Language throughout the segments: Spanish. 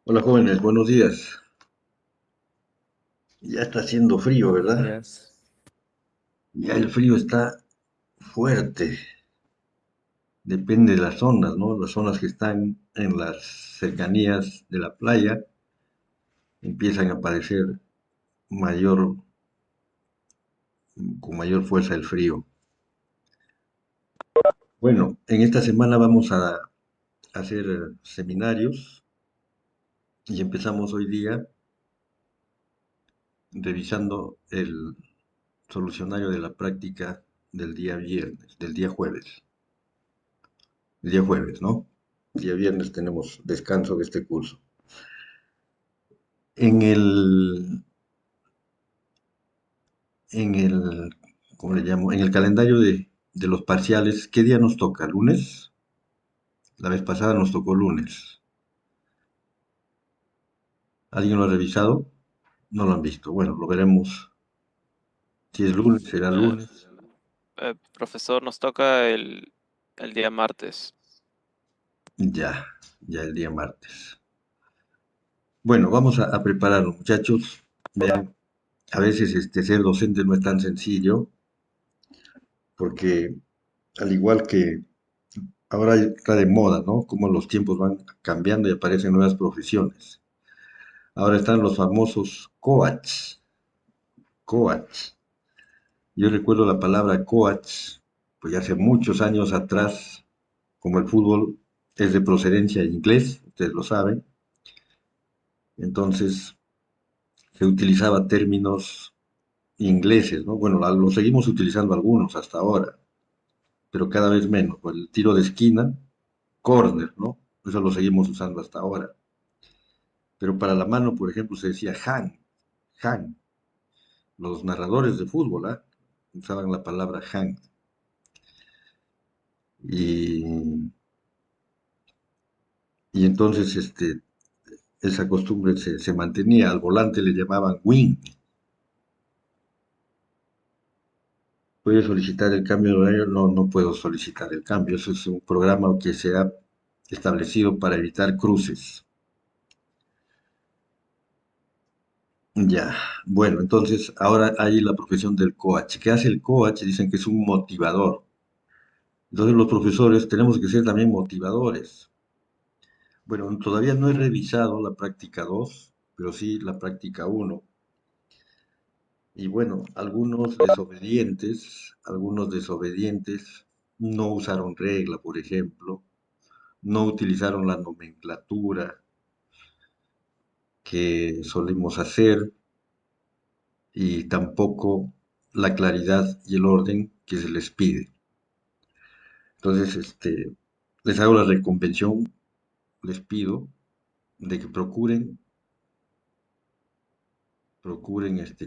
Hola jóvenes, buenos días. Ya está haciendo frío, Buenos ¿verdad? días. Ya el frío está fuerte. Depende de las zonas, ¿no? Las zonas que están en las cercanías de la playa empiezan a padecer mayor, con mayor fuerza el frío. Bueno, en esta semana vamos a hacer seminarios y empezamos hoy día revisando el solucionario de la práctica del día viernes, del día jueves. El día jueves, ¿no? El día viernes tenemos descanso de este curso. En el, en el, ¿Cómo le llamo? En el calendario de los parciales, ¿qué día nos toca? ¿Lunes? La vez pasada nos tocó lunes. ¿Alguien lo ha revisado? No lo han visto. Bueno, lo veremos. Si es lunes, será Eh, lunes. Profesor, nos toca el día martes. Ya, ya el día martes. Bueno, vamos a prepararnos, muchachos. Vean, a veces ser docente no es tan sencillo, porque al igual que ahora está de moda, ¿no? Como los tiempos van cambiando y aparecen nuevas profesiones. Ahora están los famosos coach, coach. Yo recuerdo la palabra coach, pues ya hace muchos años atrás, como el fútbol es de procedencia inglés, ustedes lo saben, entonces se utilizaba términos ingleses, ¿no? Bueno, lo seguimos utilizando algunos hasta ahora, pero cada vez menos. Pues el tiro de esquina, corner, ¿no? Eso lo seguimos usando hasta ahora. Pero para la mano, por ejemplo, se decía hand, hand. Los narradores de fútbol, ¿ah? Usaban la palabra hand. Y, y entonces esa costumbre se mantenía. Al volante le llamaban wing. ¿Puede solicitar el cambio de horario? No, no puedo solicitar el cambio. Eso es un programa que se ha establecido para evitar cruces. Ya, bueno, entonces ahora hay la profesión del coach. ¿Qué hace el coach? Dicen que es un motivador. Entonces los profesores tenemos que ser también motivadores. Bueno, todavía no he revisado la práctica 2, pero sí la práctica uno. Y bueno, algunos desobedientes no usaron regla, por ejemplo, no utilizaron la nomenclatura que solemos hacer y tampoco la claridad y el orden que se les pide. Entonces, les hago la reconvención, les pido de que procuren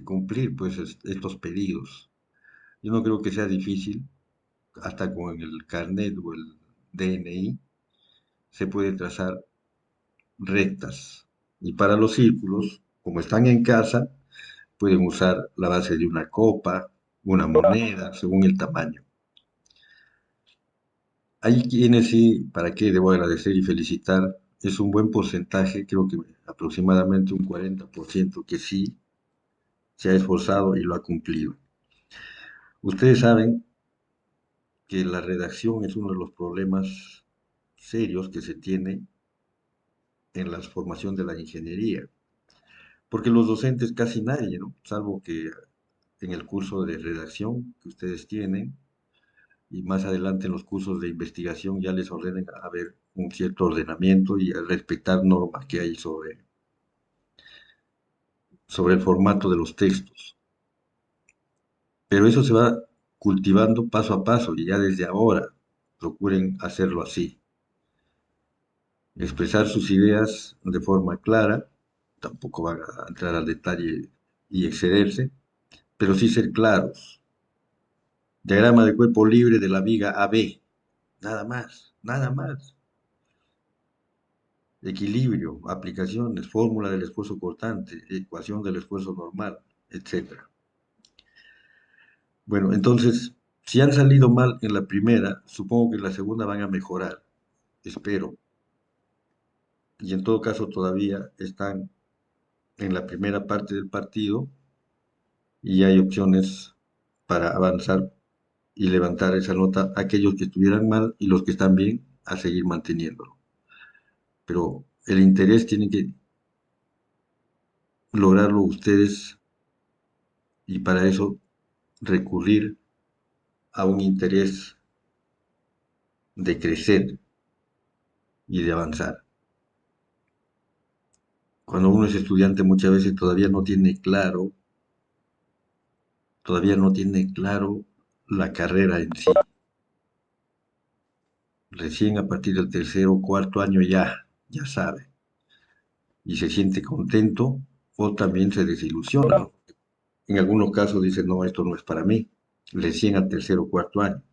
cumplir pues estos pedidos. Yo no creo que sea difícil, hasta con el carnet o el DNI se puede trazar rectas. Y para los círculos, como están en casa, pueden usar la base de una copa, una moneda, según el tamaño. Hay quienes sí, para qué debo agradecer y felicitar, es un buen porcentaje, creo que aproximadamente un 40% que sí se ha esforzado y lo ha cumplido. Ustedes saben que la redacción es uno de los problemas serios que se tiene en la formación de la ingeniería, porque los docentes casi nadie, ¿no? Salvo que en el curso de redacción que ustedes tienen y más adelante en los cursos de investigación ya les ordenen a ver un cierto ordenamiento y a respetar normas que hay sobre el formato de los textos. Pero eso se va cultivando paso a paso y ya desde ahora procuren hacerlo así. Expresar sus ideas de forma clara, tampoco van a entrar al detalle y excederse, pero sí ser claros. Diagrama de cuerpo libre de la viga AB, nada más, nada más. Equilibrio, aplicaciones, fórmula del esfuerzo cortante, ecuación del esfuerzo normal, etcétera. Bueno, entonces, si han salido mal en la primera, supongo que en la segunda van a mejorar, espero. y en todo caso todavía están en la primera parte del partido y hay opciones para avanzar y levantar esa nota aquellos que estuvieran mal y los que están bien a seguir manteniéndolo. Pero el interés tiene que lograrlo ustedes y para eso recurrir a un interés de crecer y de avanzar. Cuando uno es estudiante muchas veces todavía no tiene claro la carrera en sí. Recién a partir del tercer o cuarto año ya sabe y se siente contento o también se desilusiona, ¿no? En algunos casos dice, no, esto no es para mí, recién al tercer o cuarto año.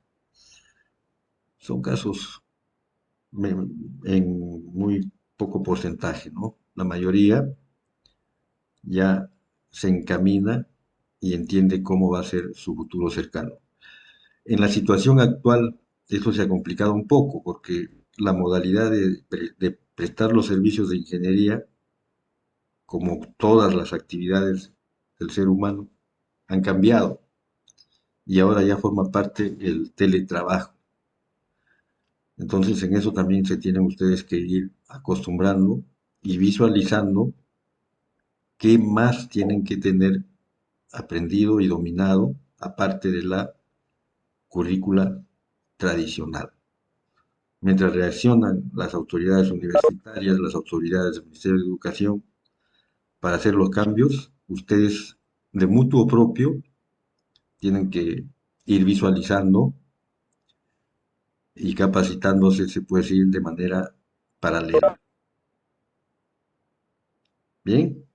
Son casos en muy poco porcentaje, ¿no? La mayoría ya se encamina y entiende cómo va a ser su futuro cercano. En la situación actual, esto se ha complicado un poco porque la modalidad de prestar los servicios de ingeniería, como todas las actividades del ser humano, han cambiado y ahora ya forma parte el teletrabajo. Entonces, en eso también se tienen ustedes que ir acostumbrando y visualizando qué más tienen que tener aprendido y dominado, aparte de la currícula tradicional. Mientras reaccionan las autoridades universitarias, las autoridades del Ministerio de Educación para hacer los cambios, ustedes de mutuo propio tienen que ir visualizando y capacitándose, se puede decir, de manera paralela. Bien,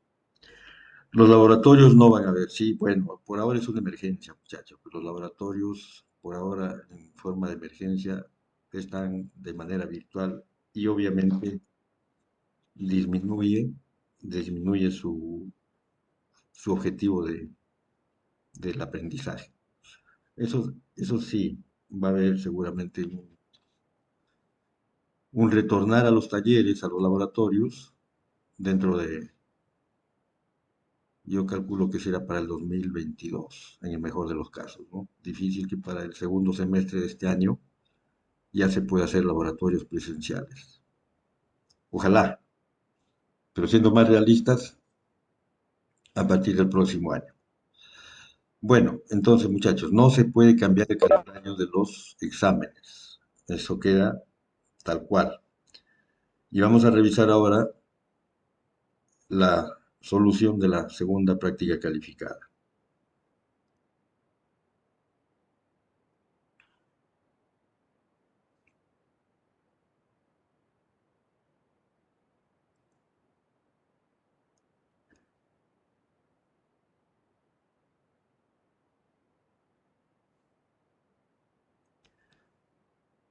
los laboratorios no van a ver, sí, bueno, por ahora es una emergencia, muchachos, pero los laboratorios por ahora en forma de emergencia están de manera virtual y obviamente disminuye, disminuye su objetivo del aprendizaje. Eso sí, va a haber seguramente un retornar a los talleres, a los laboratorios, dentro de, yo calculo que será para el 2022, en el mejor de los casos, ¿no? Difícil que para el segundo semestre de este año ya se pueda hacer laboratorios presenciales. Ojalá, pero siendo más realistas, a partir del próximo año. Bueno, entonces muchachos, no se puede cambiar el calendario de los exámenes. Eso queda tal cual. Y vamos a revisar ahora la solución de la segunda práctica calificada.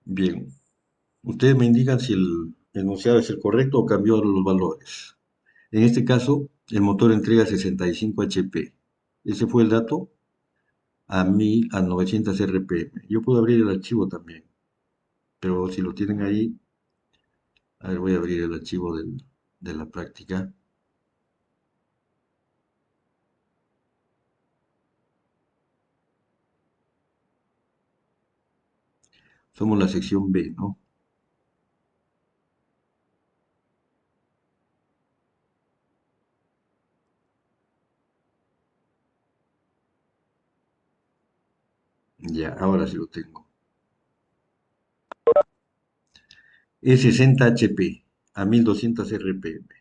Bien, ustedes me indican si el enunciado es el correcto o cambió los valores. En este caso, el motor entrega 65 HP. Ese fue el dato a 900 RPM. Yo puedo abrir el archivo también, pero si lo tienen ahí, a ver, voy a abrir el archivo de la práctica. Somos la sección B, ¿no? Ya, ahora sí lo tengo. Es 60 HP a 1200 RPM.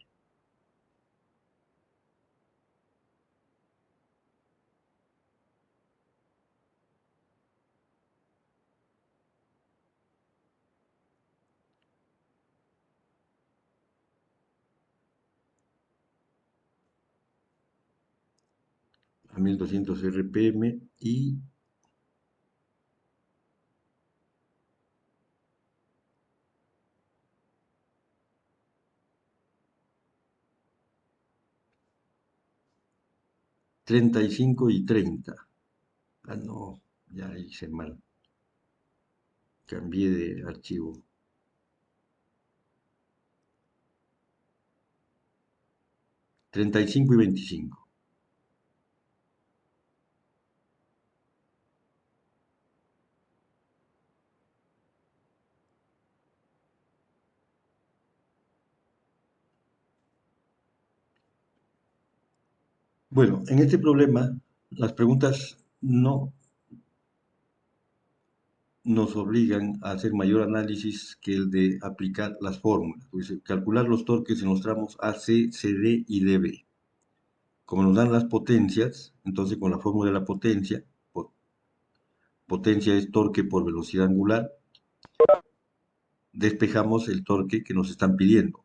1200 RPM y 35 y 30. Ah, no, ya hice mal. Cambié de archivo. 35 y 25. Bueno, en este problema, las preguntas no nos obligan a hacer mayor análisis que el de aplicar las fórmulas. Dice, calcular los torques en los tramos AC, CD y DB. Como nos dan las potencias, entonces con la fórmula de la potencia, potencia es torque por velocidad angular, despejamos el torque que nos están pidiendo.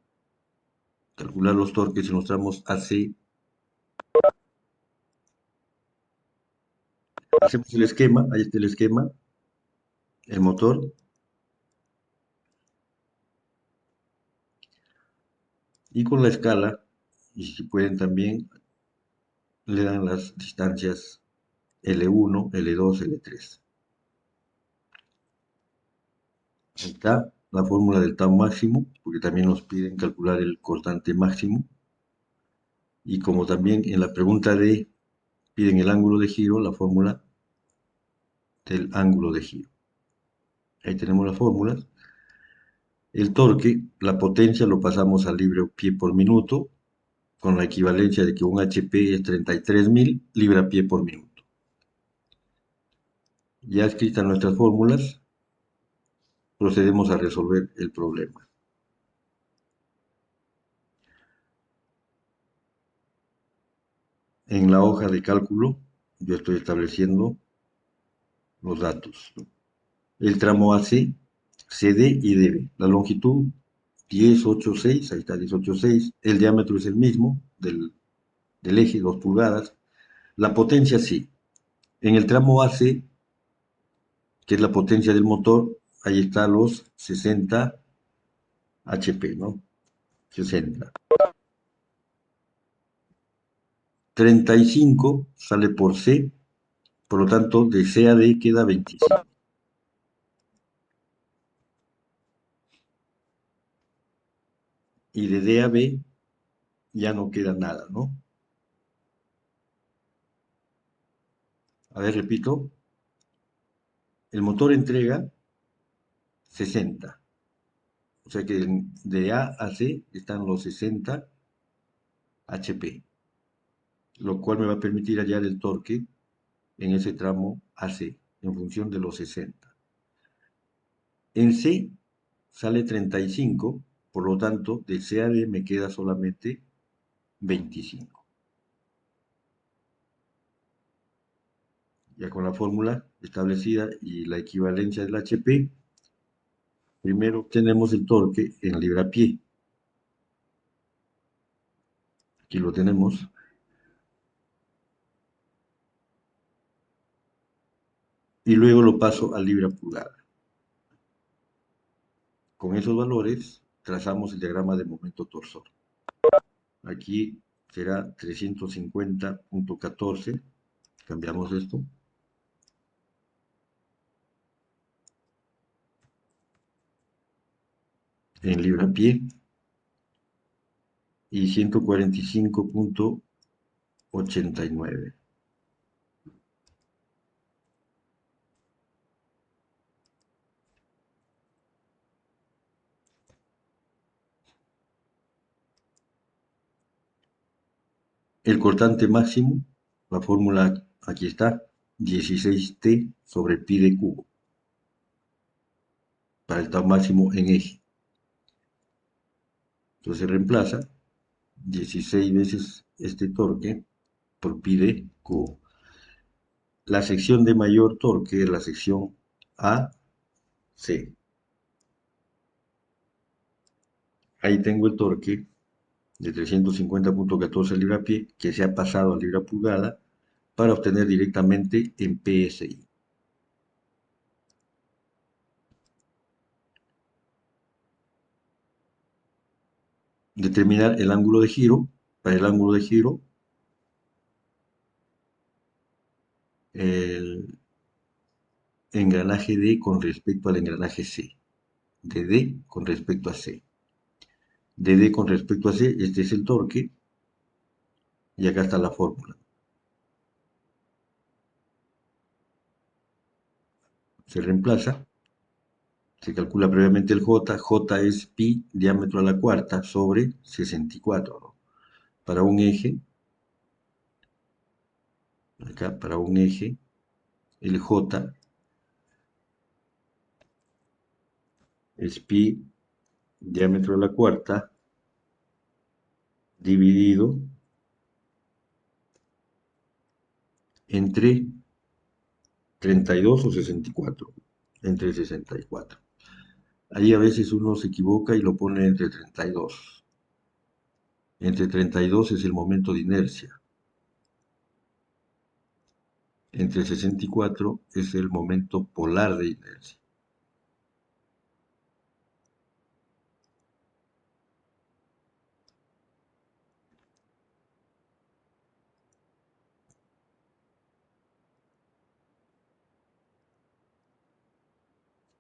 Calcular los torques en los tramos AC. Hacemos el esquema, ahí está el esquema, el motor, y con la escala, y si pueden también, le dan las distancias L1, L2, L3. Ahí está la fórmula del tau máximo, porque también nos piden calcular el cortante máximo. Y como también en la pregunta D piden el ángulo de giro, la fórmula del ángulo de giro. Ahí tenemos las fórmulas. El torque, la potencia lo pasamos al libra-pie por minuto, con la equivalencia de que un HP es 33.000 libra-pie por minuto. Ya escritas nuestras fórmulas, procedemos a resolver el problema. En la hoja de cálculo, yo estoy estableciendo los datos. El tramo AC, CD y DB. La longitud 1086, ahí está 1086. El diámetro es el mismo del eje, 2 pulgadas. La potencia sí. En el tramo AC, que es la potencia del motor, ahí está los 60 HP, ¿no? 60. 35 sale por C, por lo tanto de C a D queda 25. Y de D a B ya no queda nada, ¿no? A ver, repito. El motor entrega 60. O sea que de A a C están los 60 HP, lo cual me va a permitir hallar el torque en ese tramo AC en función de los 60. En C sale 35, por lo tanto, de C a D me queda solamente 25. Ya con la fórmula establecida y la equivalencia del HP, primero obtenemos el torque en libra-pie. Aquí lo tenemos. Y luego lo paso a libra-pulgada. Con esos valores trazamos el diagrama de momento torsor. Aquí será 350.14. Cambiamos esto. En libra-pie. Y 145.89. El cortante máximo, la fórmula aquí está, 16T sobre pi de cubo, para el tau máximo en eje. Entonces se reemplaza 16 veces este torque por pi de cubo. La sección de mayor torque es la sección AC. Ahí tengo el torque de 350.14 libra-pie que se ha pasado a libra-pulgada para obtener directamente en PSI. Determinar el ángulo de giro. Para el ángulo de giro, el engranaje D con respecto al engranaje C. De D con respecto a C. De D con respecto a C, este es el torque. Y acá está la fórmula. Se reemplaza, se calcula previamente el J. J es pi diámetro a la cuarta sobre 64, ¿no? Para un eje, acá para un eje, el J es pi diámetro a la cuarta dividido entre 32 o 64, entre 64. Ahí a veces uno se equivoca y lo pone entre 32. Entre 32 es el momento de inercia. Entre 64 es el momento polar de inercia.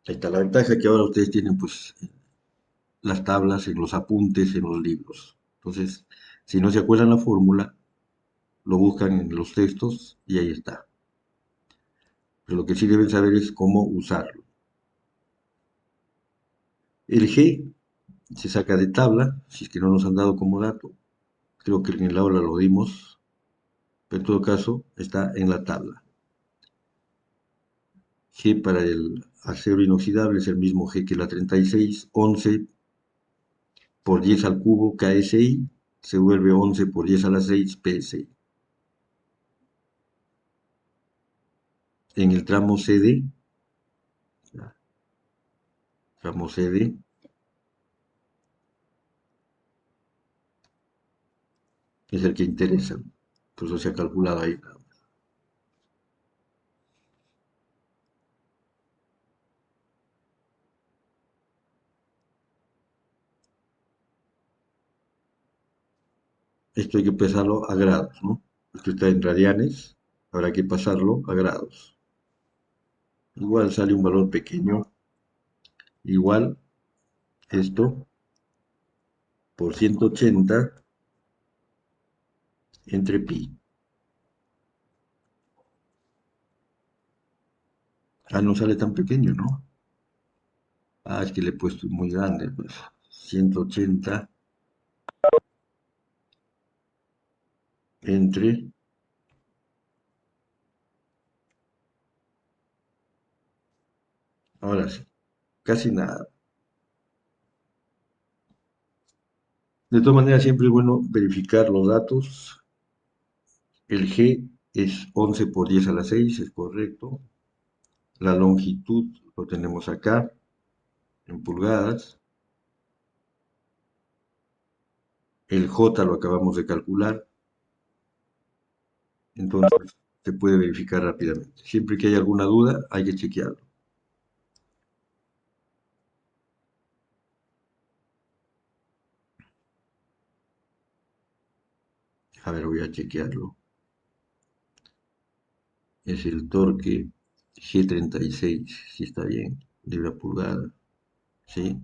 Ahí está la ventaja que ahora ustedes tienen pues las tablas en los apuntes en los libros. Entonces, si no se acuerdan la fórmula, lo buscan en los textos y ahí está. Pero lo que sí deben saber es cómo usarlo. El G se saca de tabla, si es que no nos han dado como dato. Creo que en el aula lo dimos, pero en todo caso está en la tabla. G para el acero inoxidable es el mismo G que la 36, 11 por 10 al cubo KSI, se vuelve 11 por 10 a la 6 PSI. En el tramo CD, tramo CD, es el que interesa, por eso se ha calculado ahí. Esto hay que pasarlo a grados, ¿no? Esto está en radianes, habrá que pasarlo a grados. Igual sale un valor pequeño, igual esto por 180 entre pi. Ah, no sale tan pequeño, ¿no? Ah, es que le he puesto muy grande, pues. 180 entre, ahora sí, casi nada. De todas maneras, siempre es bueno verificar los datos. El G es 11 por 10 a la 6, es correcto. La longitud lo tenemos acá, en pulgadas. El J lo acabamos de calcular, entonces se puede verificar rápidamente. Siempre que haya alguna duda, hay que chequearlo. A ver, voy a chequearlo. Es el torque G36, si está bien, libra pulgada. ¿Sí?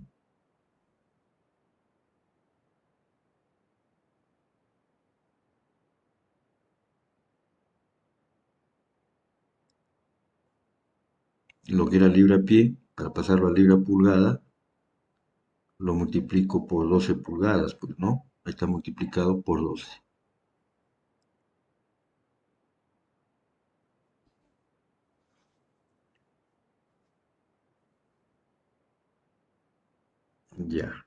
Lo que era libra-pie, para pasarlo a libra-pulgada, lo multiplico por 12 pulgadas, pues, ¿no? Ahí está multiplicado por 12. Ya.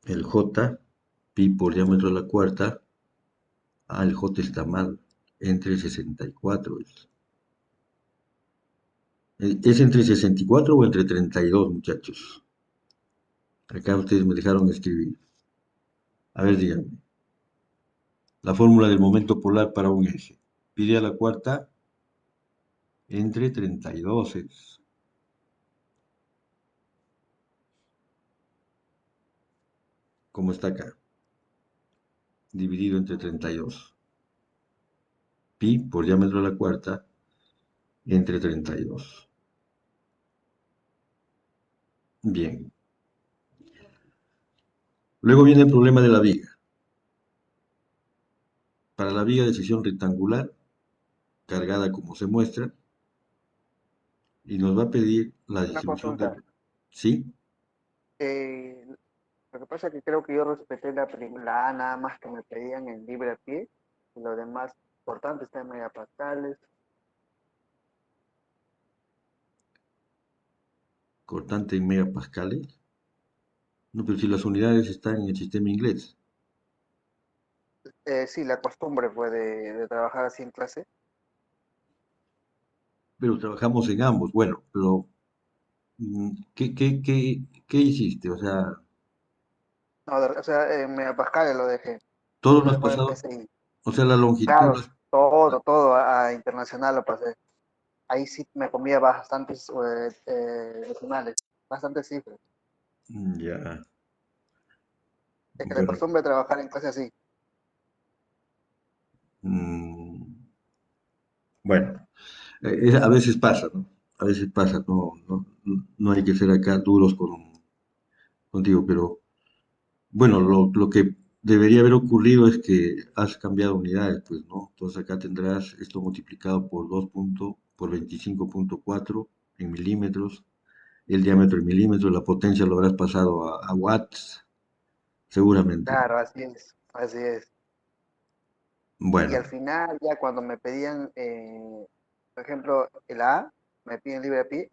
El J, pi por diámetro de la cuarta. Ah, el J está mal. Entre 64 es. ¿Es entre 64 o entre 32, muchachos? Acá ustedes me dejaron escribir. A ver, díganme. La fórmula del momento polar para un eje. Pi a la cuarta entre 32 es. Como está acá. Dividido entre 32. Pi por diámetro de la cuarta entre 32. Bien. Luego viene el problema de la viga. para la viga de sección rectangular, cargada como se muestra, y nos va a pedir la Una distribución de... consulta. ¿Sí? Eh, lo que pasa es que creo que yo respeté la A nada más que me pedían en libre a pie, y lo demás importante está en megapascales. Cortante en megapascales. No, pero si las unidades están en el sistema inglés, Sí, la costumbre fue de trabajar así en clase. pero trabajamos en ambos. Bueno, pero ¿qué hiciste? O sea, No, o sea, en megapascales lo dejé. todo Y lo has después pasado, empecé, y, o sea, la longitud, claro, todo a internacional lo pasé. Ahí sí me comía bastantes decimales, bastantes cifras. ya, Es que la bueno, costumbre de trabajar en clase así. mm, bueno, a veces pasa, ¿no? A veces pasa, no hay que ser acá duros contigo, pero bueno, lo que debería haber ocurrido es que has cambiado unidades, pues, ¿no? Entonces acá tendrás esto multiplicado por 2 por 25,4 en milímetros, el diámetro en milímetros, la potencia lo habrás pasado a watts, seguramente. Claro, así es, así es. Y al Bueno, final, ya cuando me pedían, por ejemplo, el A, me piden libre a pie,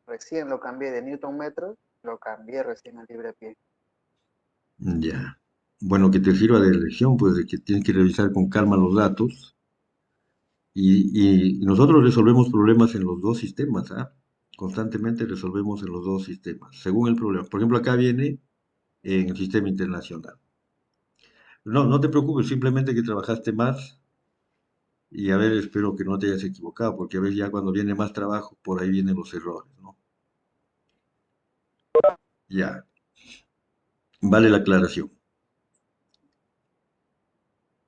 recién lo cambié de Newton metros, lo cambié recién a libre a pie. ya. Bueno, que te sirva de lección, pues, de que tienes que revisar con calma los datos y nosotros resolvemos problemas en los dos sistemas, ¿ah? Constantemente resolvemos en los dos sistemas, según el problema. Por ejemplo, acá viene en el sistema internacional. No, no te preocupes, simplemente que trabajaste más y a ver, espero que no te hayas equivocado, porque a veces ya cuando viene más trabajo, por ahí vienen los errores, ¿no? Ya, vale la aclaración.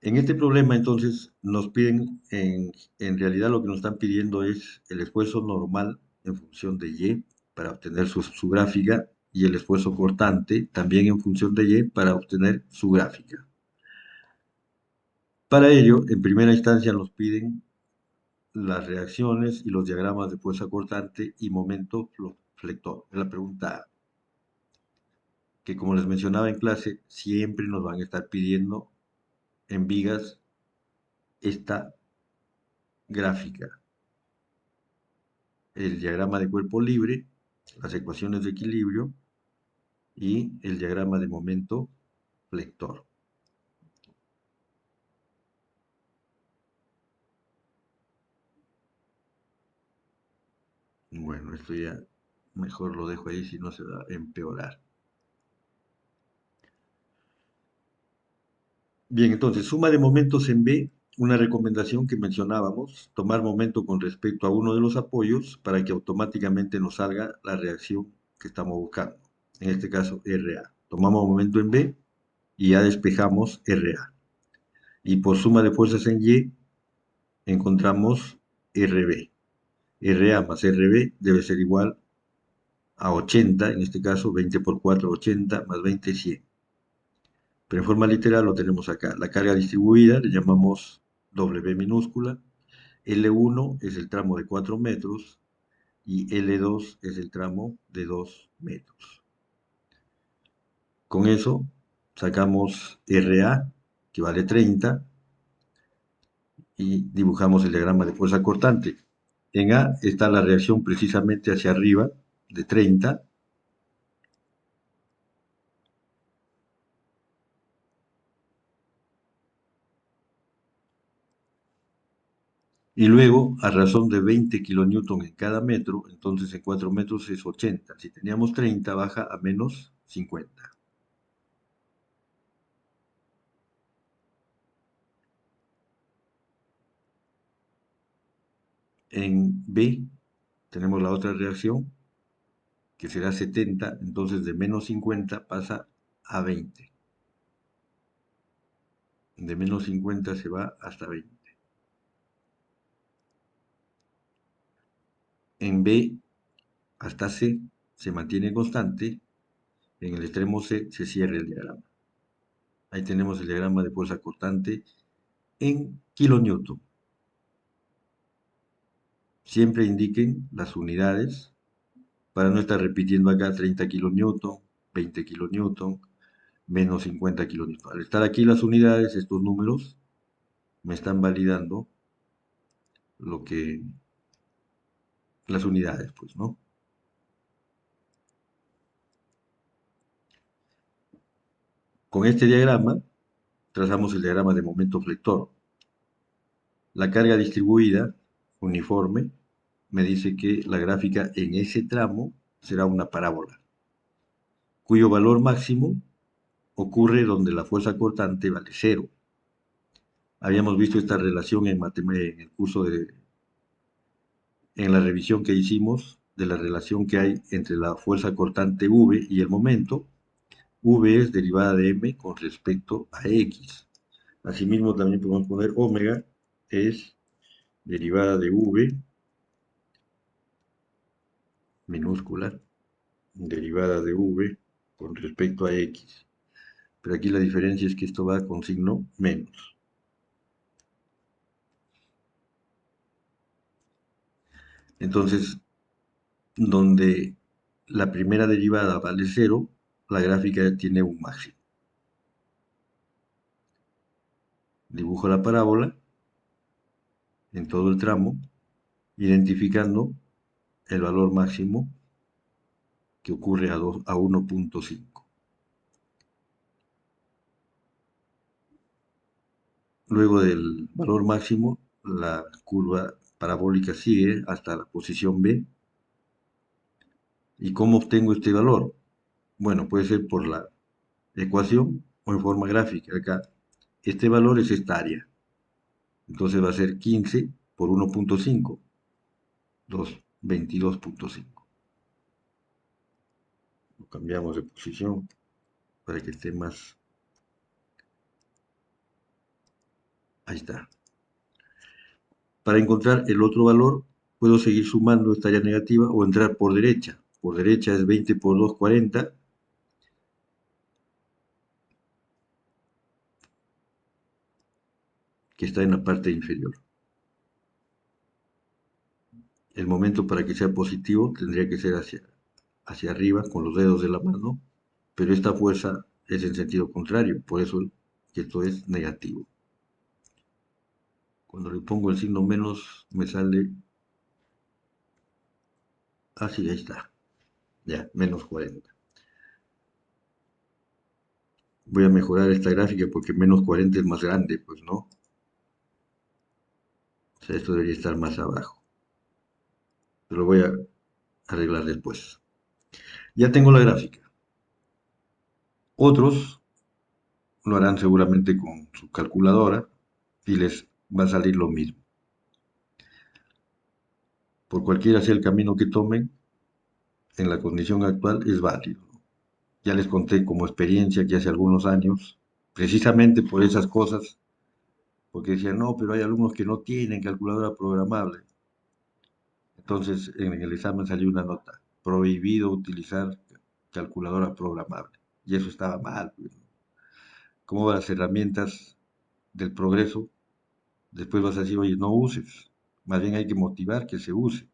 En este problema, entonces, nos piden, en realidad lo que nos están pidiendo es el esfuerzo normal en función de Y para obtener su gráfica y el esfuerzo cortante también en función de Y para obtener su gráfica. Para ello, en primera instancia nos piden las reacciones y los diagramas de fuerza cortante y momento flector. Es la pregunta A, que como les mencionaba en clase, siempre nos van a estar pidiendo en vigas esta gráfica, el diagrama de cuerpo libre, las ecuaciones de equilibrio y el diagrama de momento flector. Bueno, esto ya mejor lo dejo ahí si no se va a empeorar. Bien, entonces, suma de momentos en B, una recomendación que mencionábamos, tomar momento con respecto a uno de los apoyos para que automáticamente nos salga la reacción que estamos buscando. En este caso, RA. Tomamos momento en B y ya despejamos RA. Y por suma de fuerzas en Y, encontramos RB. RA más RB debe ser igual a 80, en este caso 20 por 4, 80, más 20, 100. Pero en forma literal lo tenemos acá. La carga distribuida le llamamos W minúscula. L1 es el tramo de 4 metros y L2 es el tramo de 2 metros. Con eso sacamos RA, que vale 30, y dibujamos el diagrama de fuerza cortante. En A está la reacción precisamente hacia arriba de 30. Y luego, a razón de 20 kilonewton en cada metro, entonces en 4 metros es 80. Si teníamos 30, baja a menos 50. En B tenemos la otra reacción, que será 70, entonces de menos 50 pasa a 20. De menos 50 se va hasta 20. En B hasta C se mantiene constante, en el extremo C se cierra el diagrama. Ahí tenemos el diagrama de fuerza cortante en kilonewton. Siempre indiquen las unidades para no estar repitiendo acá 30 kilonewton, 20 kilonewton, menos 50 kilonewton. Al estar aquí las unidades, estos números me están validando lo que las unidades, pues, ¿no? Con este diagrama trazamos el diagrama de momento flector. La carga distribuida uniforme me dice que la gráfica en ese tramo será una parábola, cuyo valor máximo ocurre donde la fuerza cortante vale cero. Habíamos visto esta relación en el curso en la revisión que hicimos de la relación que hay entre la fuerza cortante V y el momento. V es derivada de m con respecto a x. Asimismo, también podemos poner omega es derivada de v minúscula, derivada de v con respecto a x. Pero aquí la diferencia es que esto va con signo menos. Entonces, donde la primera derivada vale 0, la gráfica tiene un máximo. Dibujo la parábola en todo el tramo, identificando el valor máximo que ocurre a 1.5. Luego del valor máximo, la curva parabólica sigue hasta la posición B. ¿Y cómo obtengo este valor? Bueno, puede ser por la ecuación o en forma gráfica. Acá, este valor es esta área. Entonces va a ser 15 por 1.5, 22.5. Lo cambiamos de posición para que esté más. Ahí está. Para encontrar el otro valor, puedo seguir sumando esta área negativa o entrar por derecha. Por derecha es 20 por 2, 40. Que está en la parte inferior. El momento para que sea positivo tendría que ser hacia arriba con los dedos de la mano, pero esta fuerza es en sentido contrario, por eso que esto es negativo. Cuando le pongo el signo menos me sale así, ahí está, ya, menos 40. Voy a mejorar esta gráfica porque menos 40 es más grande, pues no. O sea, esto debería estar más abajo. Pero lo voy a arreglar después. Ya tengo la gráfica. Otros lo harán seguramente con su calculadora y les va a salir lo mismo. Por cualquiera sea el camino que tomen, en la condición actual es válido. Ya les conté como experiencia que hace algunos años, precisamente por esas cosas, porque decían, no, pero hay alumnos que no tienen calculadora programable. Entonces en el examen salió una nota, prohibido utilizar calculadora programable. Y eso estaba mal. Pues. ¿Cómo las herramientas del progreso? Después vas a decir, oye, no uses. Más bien hay que motivar que se use.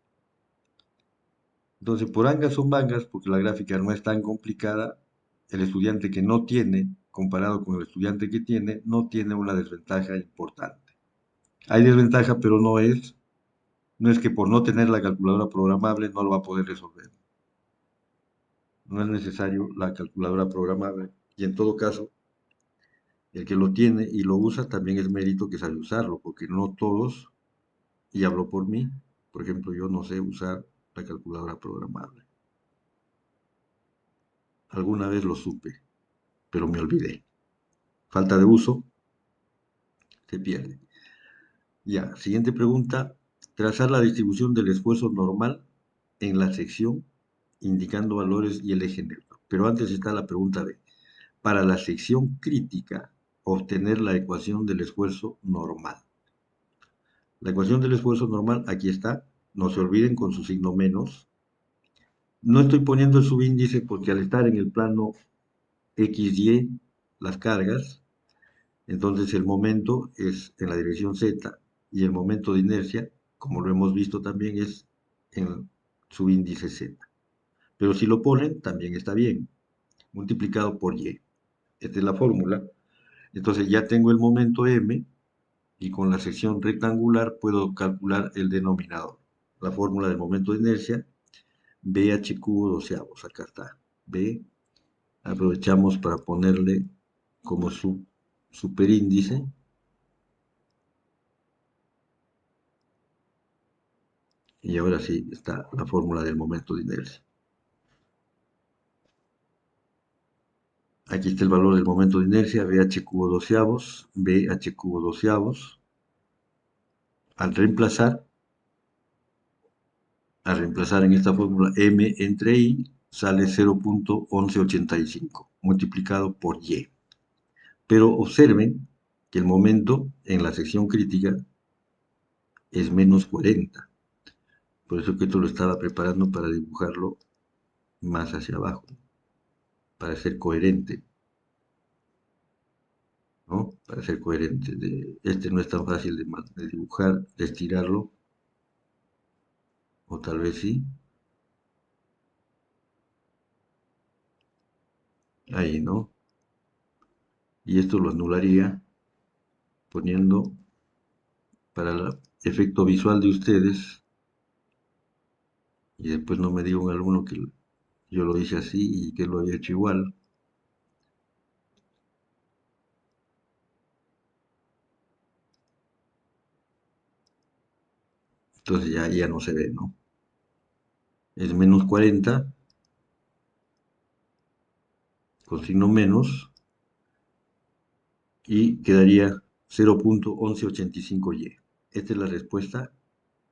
Entonces, por angas son mangas, porque la gráfica no es tan complicada, el estudiante que no tiene, comparado con el estudiante que tiene, no tiene una desventaja importante. Hay desventaja, pero no es que por no tener la calculadora programable no lo va a poder resolver. No es necesario la calculadora programable. Y en todo caso, el que lo tiene y lo usa también es mérito que sabe usarlo, porque no todos, y hablo por mí, por ejemplo, yo no sé usar la calculadora programable. Alguna vez lo supe, pero me olvidé. Falta de uso, se pierde. Ya, siguiente pregunta. Trazar la distribución del esfuerzo normal en la sección, indicando valores y el eje neutro. Pero antes está la pregunta B. Para la sección crítica, obtener la ecuación del esfuerzo normal. La ecuación del esfuerzo normal, aquí está. No se olviden con su signo menos. No estoy poniendo el subíndice porque al estar en el plano XY, las cargas, Entonces el momento es en la dirección z y el momento de inercia, como lo hemos visto también, es en su índice z. Pero si lo ponen, también está bien, multiplicado por y. Esta es la fórmula. Entonces ya tengo el momento m y con la sección rectangular puedo calcular el denominador. La fórmula del momento de inercia, BH cubo doceavos, acá está. B, aprovechamos para ponerle como su superíndice. Y ahora sí está la fórmula del momento de inercia. Aquí está el valor del momento de inercia, BH cubo doceavos, BH cubo doceavos. Al reemplazar en esta fórmula m entre i, sale 0.1185 multiplicado por y. Pero observen que el momento en la sección crítica es menos 40. Por eso que esto lo estaba preparando para dibujarlo más hacia abajo, para ser coherente, ¿no? Para ser coherente. Este no es tan fácil de dibujar, de estirarlo, o tal vez sí. Ahí, ¿no? Y esto lo anularía poniendo para el efecto visual de ustedes, y después no me diga un alumno que yo lo hice así y que lo había hecho igual. Entonces ya no se ve, ¿no? Es menos 40 con signo menos y quedaría 0.1185y. Esta es la respuesta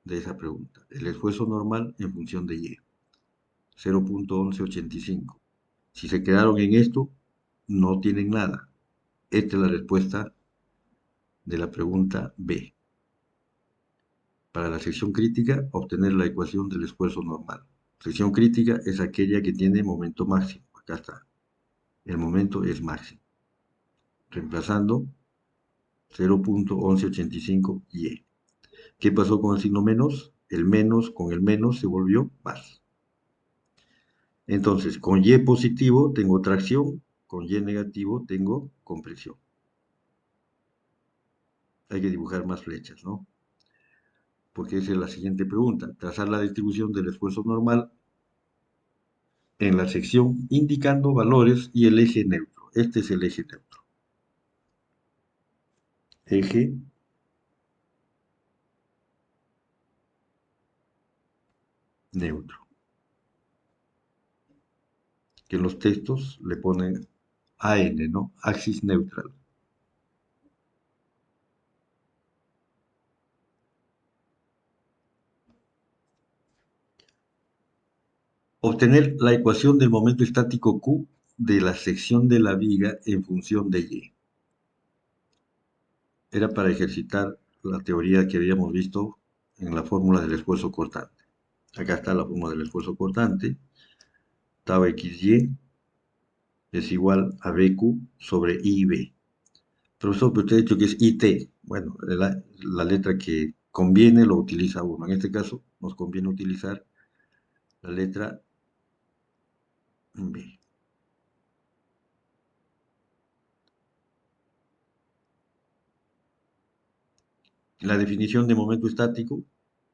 de esa pregunta. El esfuerzo normal en función de y. 0.1185. Si se quedaron en esto, no tienen nada. Esta es la respuesta de la pregunta B. Para la sección crítica, obtener la ecuación del esfuerzo normal. Sección crítica es aquella que tiene momento máximo. Acá está. El momento es máximo. Reemplazando 0.1185y. ¿Qué pasó con el signo menos? El menos con el menos se volvió más. Entonces, con y positivo tengo tracción, con y negativo tengo compresión. Hay que dibujar más flechas, ¿no? Porque esa es la siguiente pregunta. Trazar la distribución del esfuerzo normal en la sección indicando valores y el eje neutro. Este es el eje neutro. Eje neutro. Que en los textos le ponen AN, ¿no? Axis neutral. Obtener la ecuación del momento estático Q de la sección de la viga en función de Y. Era para ejercitar la teoría que habíamos visto en la fórmula del esfuerzo cortante. Acá está la fórmula del esfuerzo cortante. Tau XY es igual a BQ sobre IB. Profesor, pero usted ha dicho que es IT. Bueno, la letra que conviene lo utiliza uno. En este caso, nos conviene utilizar la letra B. La definición de momento estático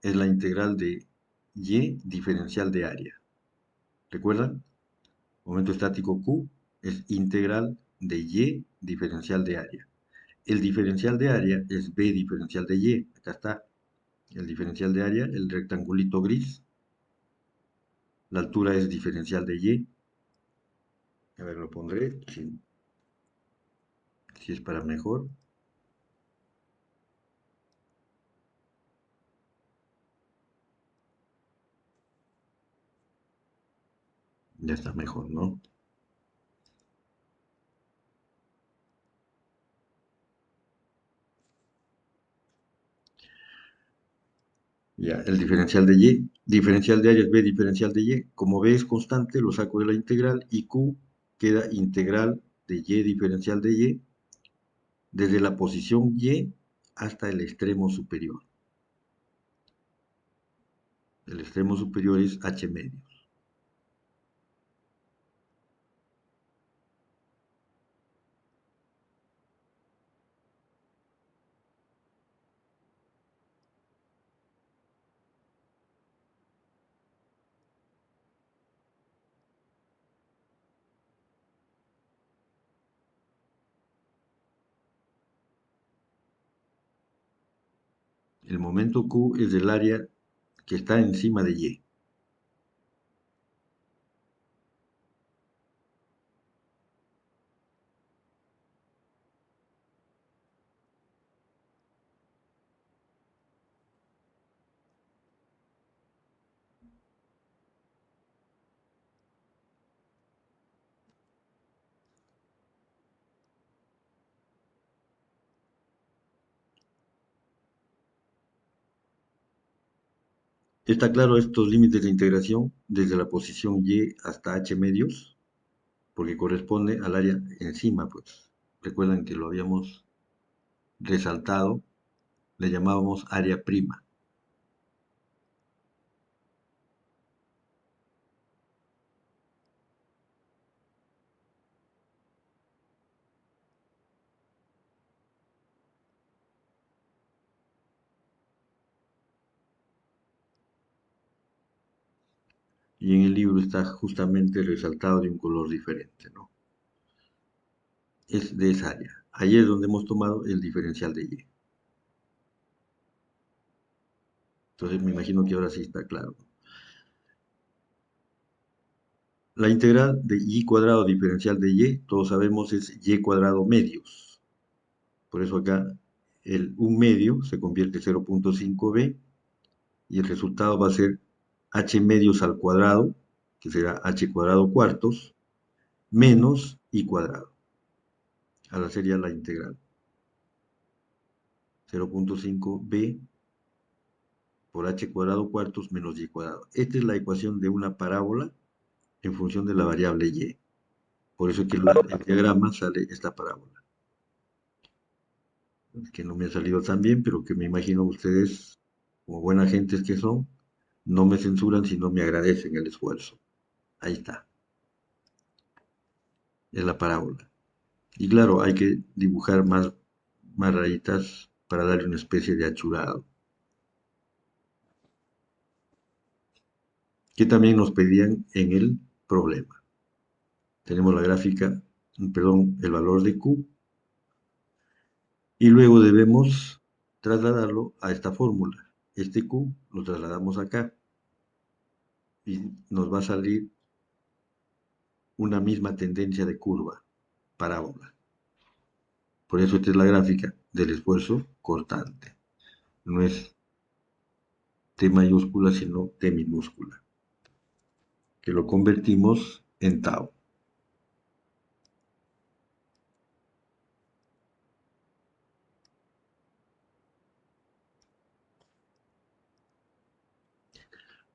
es la integral de Y diferencial de área. ¿Recuerdan? Momento estático Q es integral de Y diferencial de área. El diferencial de área es B diferencial de Y. Acá está el diferencial de área, el rectangulito gris. La altura es diferencial de Y. A ver, lo pondré, si es para mejor. Ya está mejor, ¿no? Ya, el diferencial de Y. Diferencial de área es B diferencial de Y. Como B es constante, lo saco de la integral y Q queda integral de Y diferencial de Y desde la posición Y hasta el extremo superior. El extremo superior es H medios. El momento Q es del área que está encima de Y. ¿Está claro estos límites de integración desde la posición Y hasta H medios? Porque corresponde al área encima, pues. Recuerdan que lo habíamos resaltado, le llamábamos área prima. Y en el libro está justamente resaltado de un color diferente, ¿no? Es de esa área. Ahí es donde hemos tomado el diferencial de Y. Entonces me imagino que ahora sí está claro. La integral de Y cuadrado diferencial de Y, todos sabemos, es Y cuadrado medios. Por eso acá el 1 medio se convierte en 0.5b y el resultado va a ser h medios al cuadrado, que será h cuadrado cuartos, menos y cuadrado. Ahora sería la integral. 0.5b por h cuadrado cuartos menos y cuadrado. Esta es la ecuación de una parábola en función de la variable y. Por eso es que en el diagrama sale esta parábola. Que no me ha salido tan bien, pero que me imagino ustedes, como buenas gentes que son, no me censuran, sino me agradecen el esfuerzo. Ahí está. Es la parábola. Y claro, hay que dibujar más rayitas para darle una especie de achurado. Que también nos pedían en el problema. Tenemos la gráfica, perdón, el valor de Q. Y luego debemos trasladarlo a esta fórmula. Este Q lo trasladamos acá. Y nos va a salir una misma tendencia de curva, parábola. Por eso esta es la gráfica del esfuerzo cortante. No es T mayúscula, sino T minúscula, que lo convertimos en tau.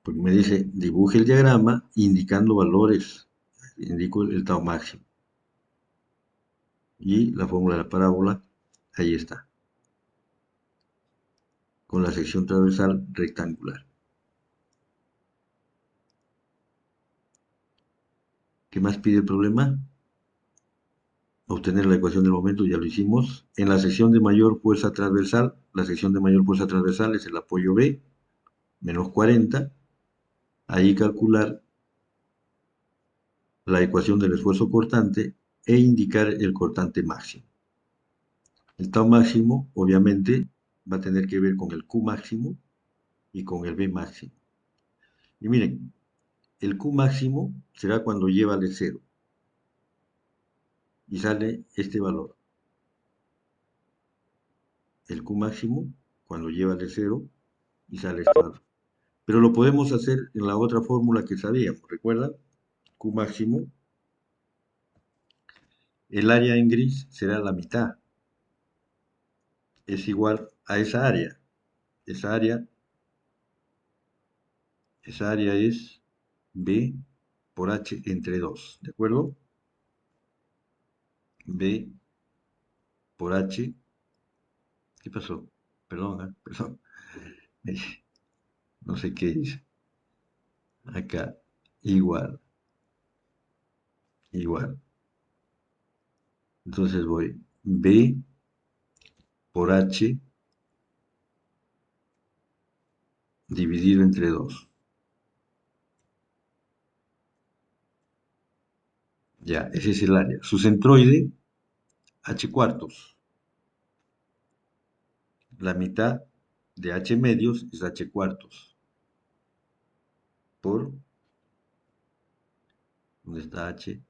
Porque me dice, dibuje el diagrama indicando valores. Indico el tau máximo. Y la fórmula de la parábola, ahí está. Con la sección transversal rectangular. ¿Qué más pide el problema? Obtener la ecuación del momento, ya lo hicimos. En la sección de mayor fuerza transversal, la sección de mayor fuerza transversal es el apoyo B, menos 40. Ahí calcular la ecuación del esfuerzo cortante e indicar el cortante máximo. El tau máximo, obviamente, va a tener que ver con el Q máximo y con el B máximo. Y miren, el Q máximo será cuando lleva de 0 y sale este valor. El Q máximo cuando lleva de 0 y sale este valor. Pero lo podemos hacer en la otra fórmula que sabíamos, ¿recuerdan? Q máximo, el área en gris será la mitad. Es igual a esa área. Esa área es B por H entre 2, ¿de acuerdo? B por H. ¿Qué pasó? Perdón, perdón. Eh, No sé qué dice. Acá, igual, igual. Entonces voy B por H dividido entre 2. Ya, ese es el área. Su centroide, H cuartos. La mitad de H medios es H cuartos. Por, ¿dónde está H?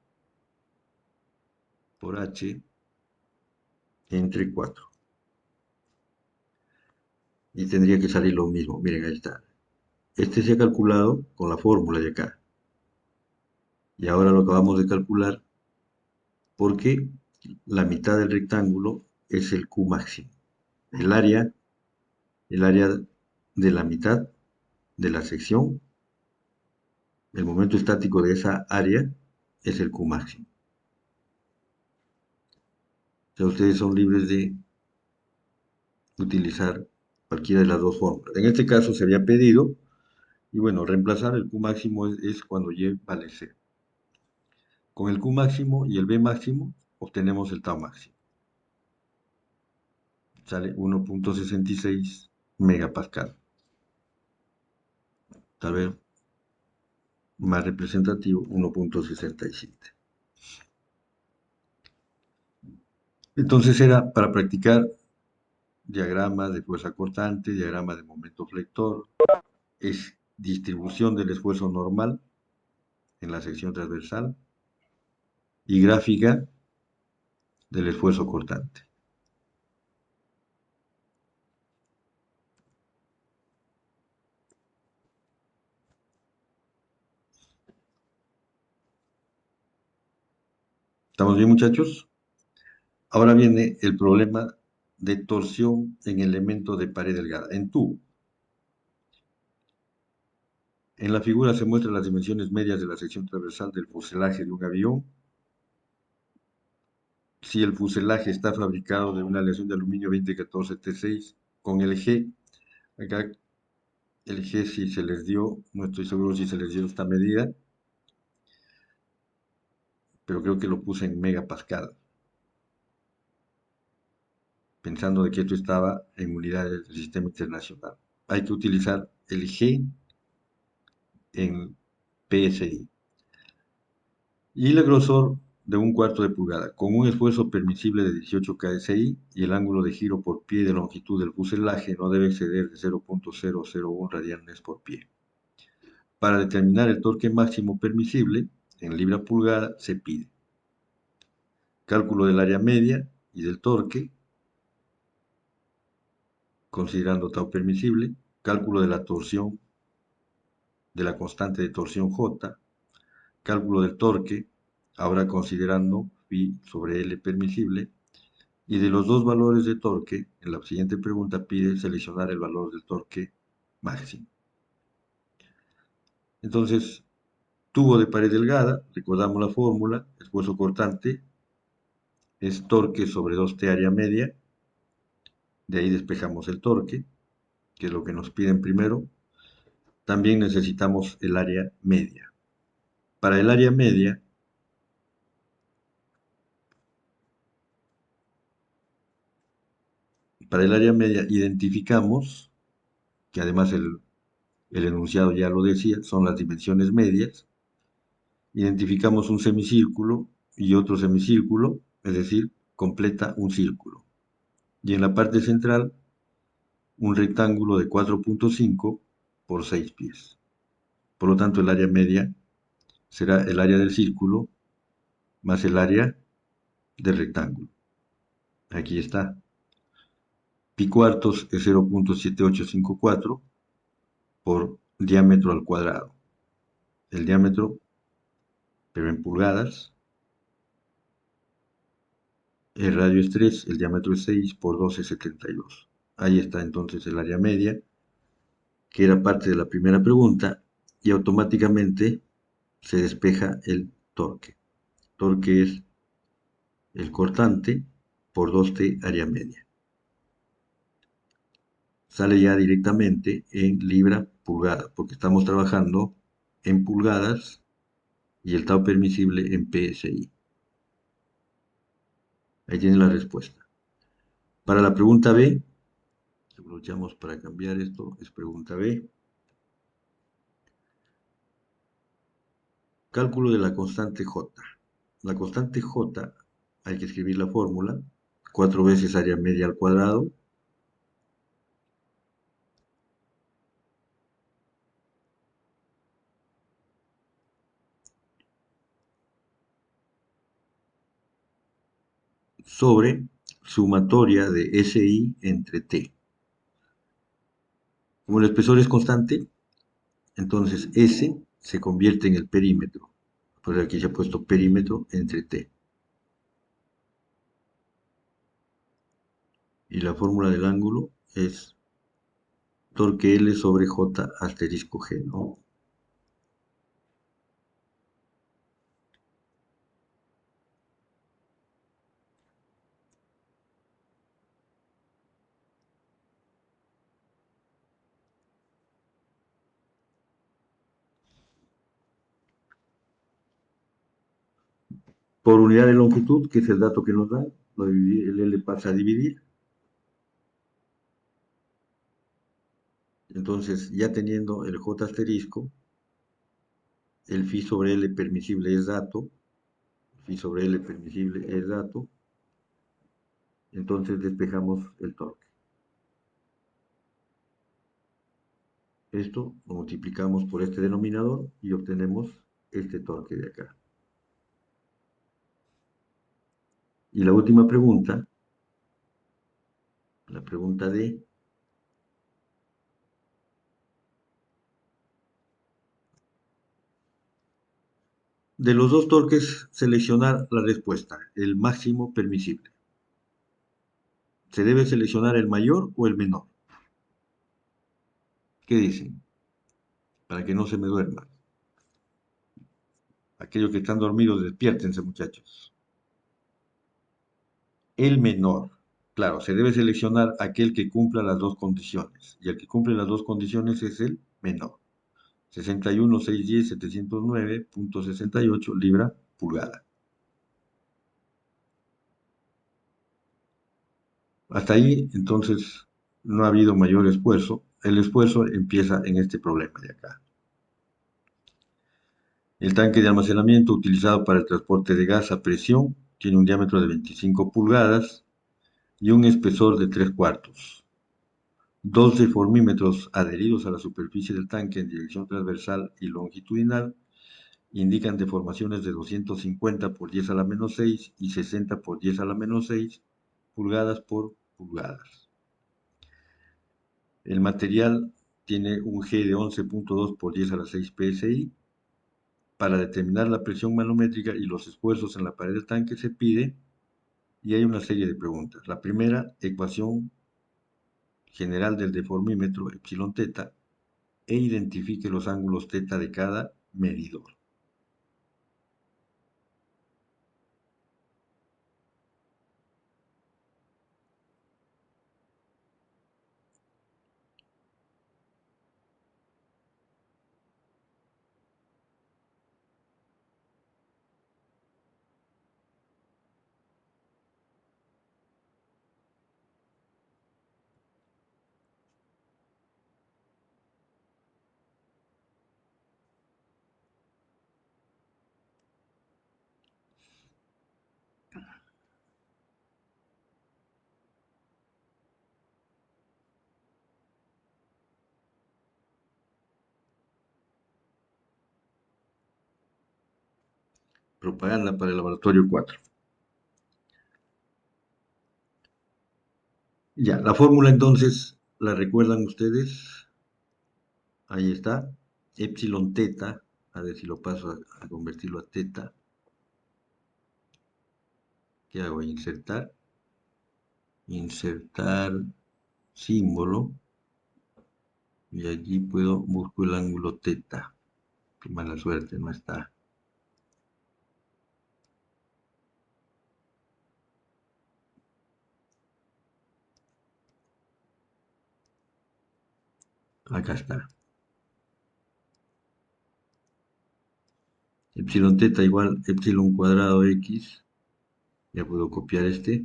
Por H entre 4. Y tendría que salir lo mismo. Miren, ahí está. Este se ha calculado con la fórmula de acá. Y ahora lo acabamos de calcular porque la mitad del rectángulo es el Q máximo. El área, el área de la mitad de la sección, el momento estático de esa área es el Q máximo. O sea, ustedes son libres de utilizar cualquiera de las dos fórmulas. En este caso se había pedido, y bueno, reemplazar el Q máximo es cuando Y vale 0. Con el Q máximo y el B máximo obtenemos el tau máximo. Sale 1.66 megapascal. Tal vez más representativo, 1.67. Entonces era para practicar diagrama de fuerza cortante, diagrama de momento flector, es distribución del esfuerzo normal en la sección transversal y gráfica del esfuerzo cortante. ¿Estamos bien, muchachos? Ahora viene el problema de torsión en elemento de pared delgada, en tubo. En la figura se muestran las dimensiones medias de la sección transversal del fuselaje de un avión. Si el fuselaje está fabricado de una aleación de aluminio 2014 T6 con el G, acá el G si se les dio, no estoy seguro si se les dio esta medida, pero creo que lo puse en megapascal, pensando de que esto estaba en unidades del sistema internacional. Hay que utilizar el G en PSI. Y el grosor de un cuarto de pulgada, con un esfuerzo permisible de 18 kSI y el ángulo de giro por pie de longitud del fuselaje no debe exceder de 0.001 radianes por pie. Para determinar el torque máximo permisible, en libra pulgada, se pide cálculo del área media y del torque, considerando tau permisible, cálculo de la torsión, de la constante de torsión J, cálculo del torque, ahora considerando phi sobre L permisible, y de los dos valores de torque, en la siguiente pregunta pide seleccionar el valor del torque máximo. Entonces, tubo de pared delgada, recordamos la fórmula, esfuerzo cortante, es torque sobre 2T área media, de ahí despejamos el torque, que es lo que nos piden primero. También necesitamos el área media. Para el área media, identificamos, que además el enunciado ya lo decía, son las dimensiones medias. Identificamos un semicírculo y otro semicírculo, es decir, completa un círculo. Y en la parte central, un rectángulo de 4.5 por 6 pies. Por lo tanto, el área media será el área del círculo más el área del rectángulo. Aquí está. Pi cuartos es 0.7854 por diámetro al cuadrado. El diámetro, pero en pulgadas, el radio es 3, el diámetro es 6 por 12,72. Ahí está entonces el área media, que era parte de la primera pregunta, y automáticamente se despeja el torque. Torque es el cortante por 2t área media. Sale ya directamente en libra pulgada, porque estamos trabajando en pulgadas y el tau permisible en PSI. Ahí tiene la respuesta. Para la pregunta B, aprovechamos para cambiar esto, es pregunta B. Cálculo de la constante J. La constante J, hay que escribir la fórmula, 4 veces área media al cuadrado, sobre sumatoria de SI entre T. Como el espesor es constante, entonces S se convierte en el perímetro. Por aquí se ha puesto perímetro entre T. Y la fórmula del ángulo es torque L sobre J asterisco G, ¿no? Por unidad de longitud, que es el dato que nos da, el L pasa a dividir. Entonces, ya teniendo el J asterisco, el phi sobre L permisible es dato, phi sobre L permisible es dato, entonces despejamos el torque. Esto lo multiplicamos por este denominador y obtenemos este torque de acá. Y la última pregunta, la pregunta D, de los dos torques seleccionar la respuesta, el máximo permisible. ¿Se debe seleccionar el mayor o el menor? ¿Qué dicen? Para que no se me duerma. Aquellos que están dormidos, despiértense, muchachos. El menor. Claro, se debe seleccionar aquel que cumpla las dos condiciones. Y el que cumple las dos condiciones es el menor. 61.610.709.68 libra pulgada. Hasta ahí, entonces, no ha habido mayor esfuerzo. El esfuerzo empieza en este problema de acá. El tanque de almacenamiento utilizado para el transporte de gas a presión tiene un diámetro de 25 pulgadas y un espesor de 3/4. Dos deformímetros adheridos a la superficie del tanque en dirección transversal y longitudinal indican deformaciones de 250 por 10 a la menos 6 y 60 por 10 a la menos 6 pulgadas por pulgadas. El material tiene un G de 11.2 por 10 a la 6 psi. Para determinar la presión manométrica y los esfuerzos en la pared del tanque se pide, y hay una serie de preguntas. La primera, ecuación general del deformímetro epsilon teta, e identifique los ángulos teta de cada medidor. Propaganda para el laboratorio 4. Ya, la fórmula entonces, ¿la recuerdan ustedes? Ahí está. Epsilon teta, a ver si lo paso a convertirlo a teta. ¿Qué hago? Insertar. Insertar símbolo. Y allí busco el ángulo teta. Qué mala suerte, no está. Acá está. Epsilon teta igual epsilon cuadrado x. Ya puedo copiar este.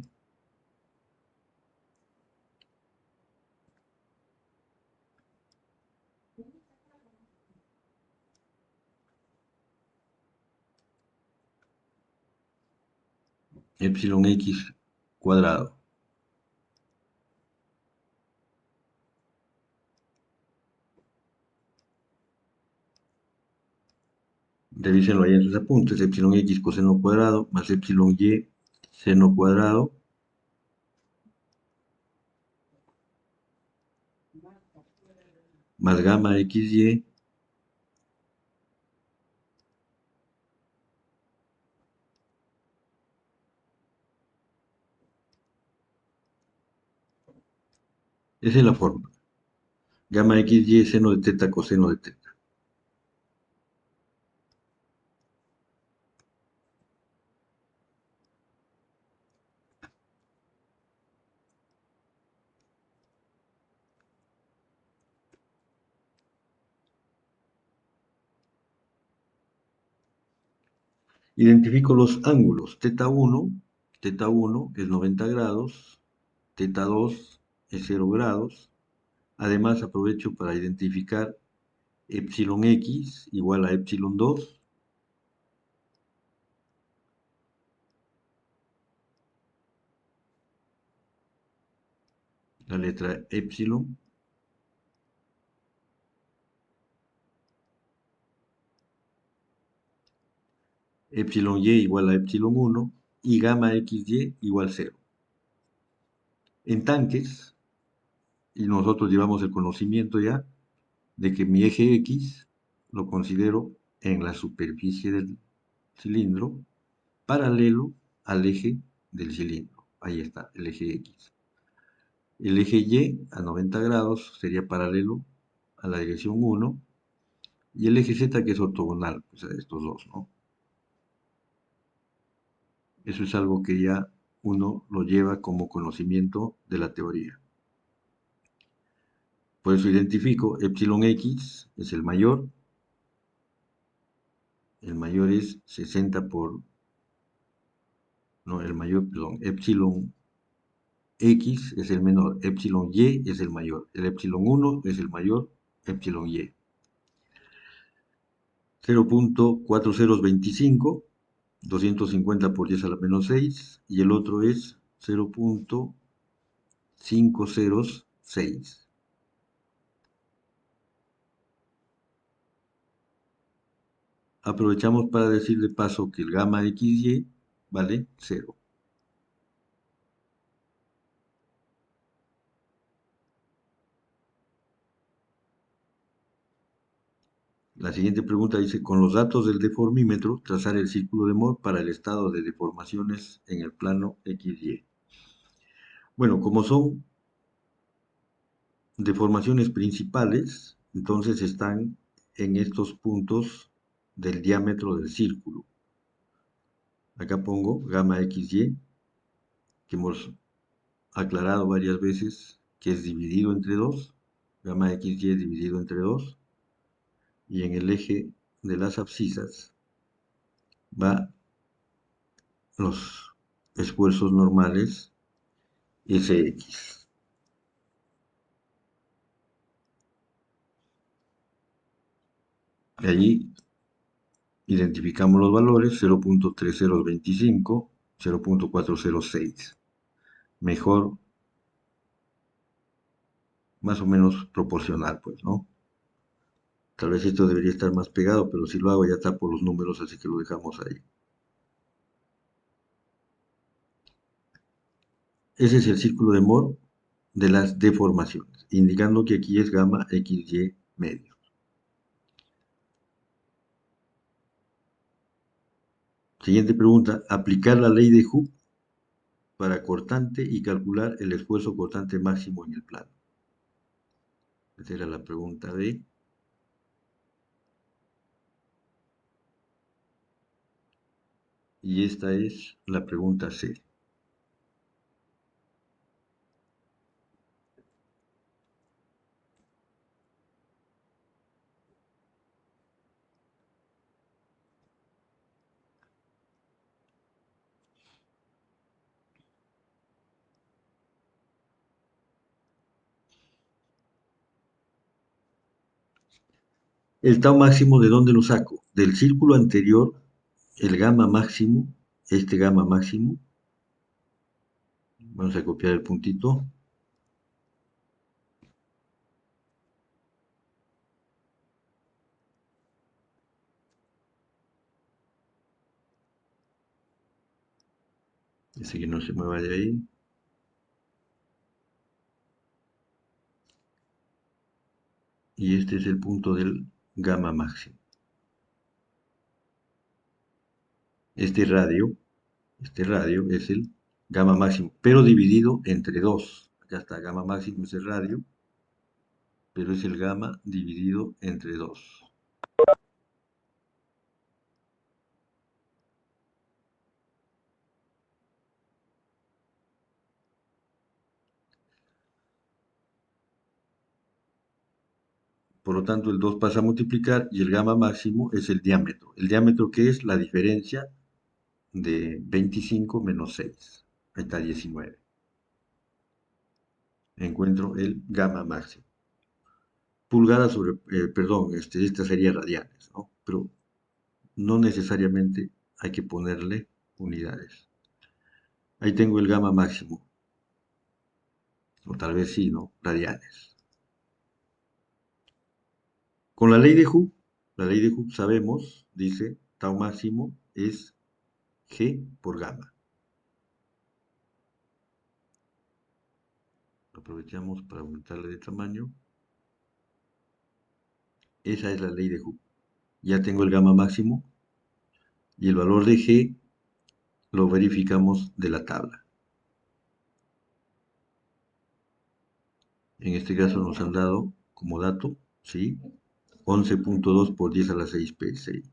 Epsilon x cuadrado. Revísenlo ahí en sus apuntes. Epsilon x coseno cuadrado más epsilon y seno cuadrado más gamma xy esa es la forma. Gamma xy seno de teta coseno de teta. Identifico los ángulos. Teta 1 es 90 grados, teta 2 es 0 grados. Además aprovecho para identificar epsilon x igual a epsilon 2, la letra epsilon. Epsilon y igual a epsilon 1 y gamma xy igual 0. En tanques, y nosotros llevamos el conocimiento ya de que mi eje X lo considero en la superficie del cilindro paralelo al eje del cilindro. Ahí está, el eje X. El eje Y a 90 grados sería paralelo a la dirección 1 y el eje Z que es ortogonal pues, a estos dos, ¿no? Eso es algo que ya uno lo lleva como conocimiento de la teoría. Por eso identifico epsilon X es el mayor es 60 por, no, el mayor, perdón, epsilon X es el menor, epsilon Y es el mayor, el epsilon 1 es el mayor, epsilon Y. 0.4025, 250 por 10 a la menos 6, y el otro es 0.506. Aprovechamos para decir de paso que el gamma XY vale 0. La siguiente pregunta dice, con los datos del deformímetro, trazar el círculo de Mohr para el estado de deformaciones en el plano XY. Bueno, como son deformaciones principales, entonces están en estos puntos del diámetro del círculo. Acá pongo gamma XY, que hemos aclarado varias veces que es dividido entre 2, gamma XY dividido entre 2, y en el eje de las abscisas va los esfuerzos normales Sx. De allí identificamos los valores 0.3025, 0.406. Mejor, más o menos proporcional, pues, ¿no? Tal vez esto debería estar más pegado, pero si lo hago ya tapo los números, así que lo dejamos ahí. Ese es el círculo de Mohr de las deformaciones, indicando que aquí es gamma XY medio. Siguiente pregunta, aplicar la ley de Hooke para cortante y calcular el esfuerzo cortante máximo en el plano. Esa era la pregunta D. Y esta es la pregunta C. El tau máximo, ¿de dónde lo saco? Del círculo anterior, el gamma máximo, este gamma máximo, vamos a copiar el puntito, ese que no se mueva de ahí, y este es el punto del gamma máximo. Este radio es el gamma máximo, pero dividido entre 2. Acá está, gamma máximo es el radio, pero es el gamma dividido entre 2. Por lo tanto, el 2 pasa a multiplicar y el gamma máximo es el diámetro. ¿El diámetro qué es? La diferencia de 25 menos 6. Ahí está 19. Encuentro el gamma máximo. Pulgadas sobre, perdón, esta sería radianes, ¿no? Pero no necesariamente hay que ponerle unidades. Ahí tengo el gamma máximo, o tal vez sí, ¿no? Radianes. Con la ley de Hooke sabemos, dice, tau máximo es G por gamma. Aprovechamos para aumentarle de tamaño. Esa es la ley de Hooke. Ya tengo el gamma máximo y el valor de G lo verificamos de la tabla. En este caso nos han dado como dato, ¿sí? 11.2 por 10 a la 6 PSI.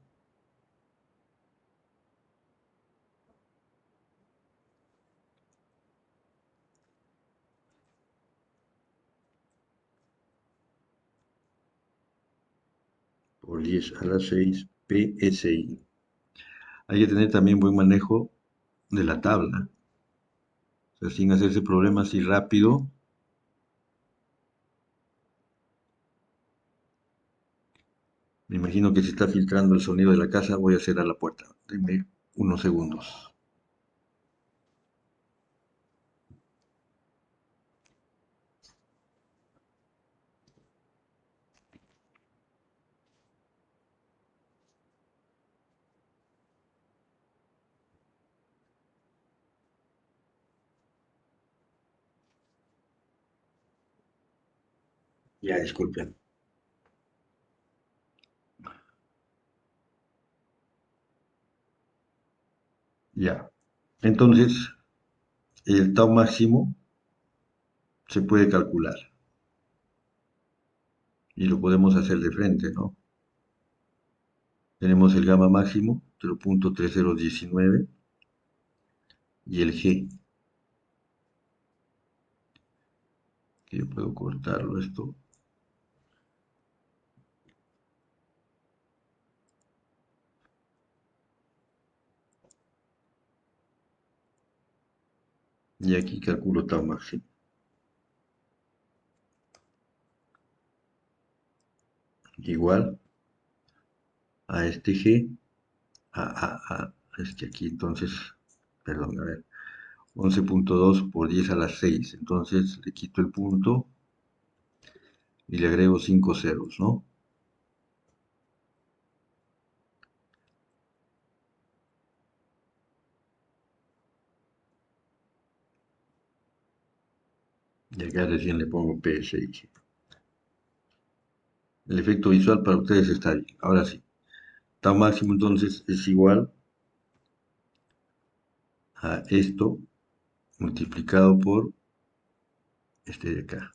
Por 10 a la 6 PSI. Hay que tener también buen manejo de la tabla. O sea, sin hacerse problemas y rápido. Me imagino que se está filtrando el sonido de la casa. Voy a cerrar la puerta. Denme unos segundos. Ya, disculpen. Ya. Entonces, el tau máximo se puede calcular. Y lo podemos hacer de frente, ¿no? Tenemos el gamma máximo, 0.3019, y el G, que yo puedo cortarlo esto. Y aquí calculo tau máximo. Igual a este G, es que aquí entonces, perdón, a ver, 11.2 por 10 a la 6. Entonces le quito el punto y le agrego 5 ceros, ¿no? Y acá recién le pongo PSI. El efecto visual para ustedes está bien. Ahora sí. Tau máximo entonces es igual a esto multiplicado por este de acá.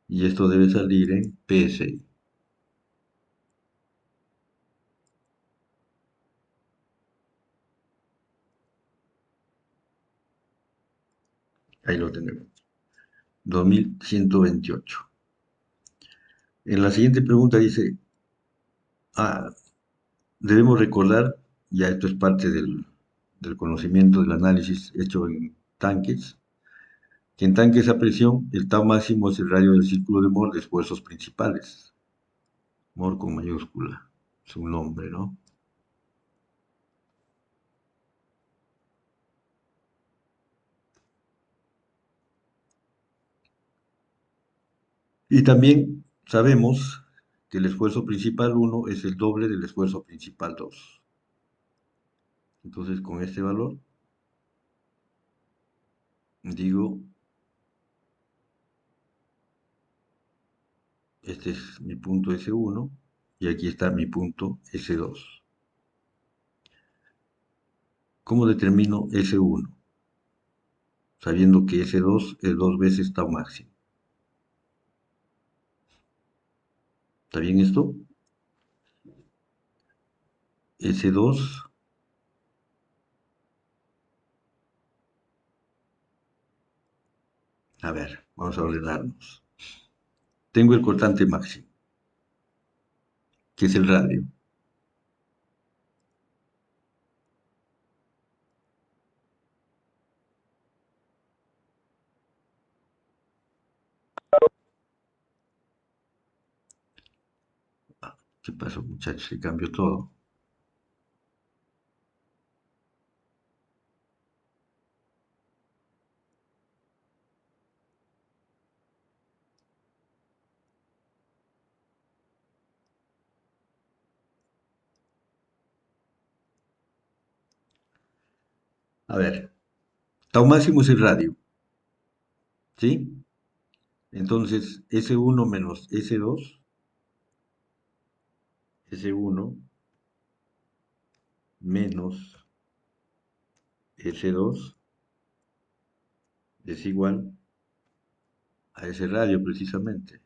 Y esto debe salir en PSI. Ahí lo tenemos. 2128. En la siguiente pregunta dice, debemos recordar, ya esto es parte del conocimiento del análisis hecho en tanques, que en tanques a presión, el tau máximo es el radio del círculo de Moore de esfuerzos principales. Moore con mayúscula, es un nombre, ¿no? Y también sabemos que el esfuerzo principal 1 es el doble del esfuerzo principal 2. Entonces, con este valor, digo, este es mi punto S1 y aquí está mi punto S2. ¿Cómo determino S1? Sabiendo que S2 es 2 veces tau máximo. ¿Está bien esto? S2, a ver, vamos a ordenarnos. Tengo el cortante máximo, que es el radio. ¿Qué pasó, muchachos? Se cambió todo. A ver, tau máximo es el radio, ¿sí? Entonces, S1 menos S2, S1 menos S2 es igual a ese radio precisamente.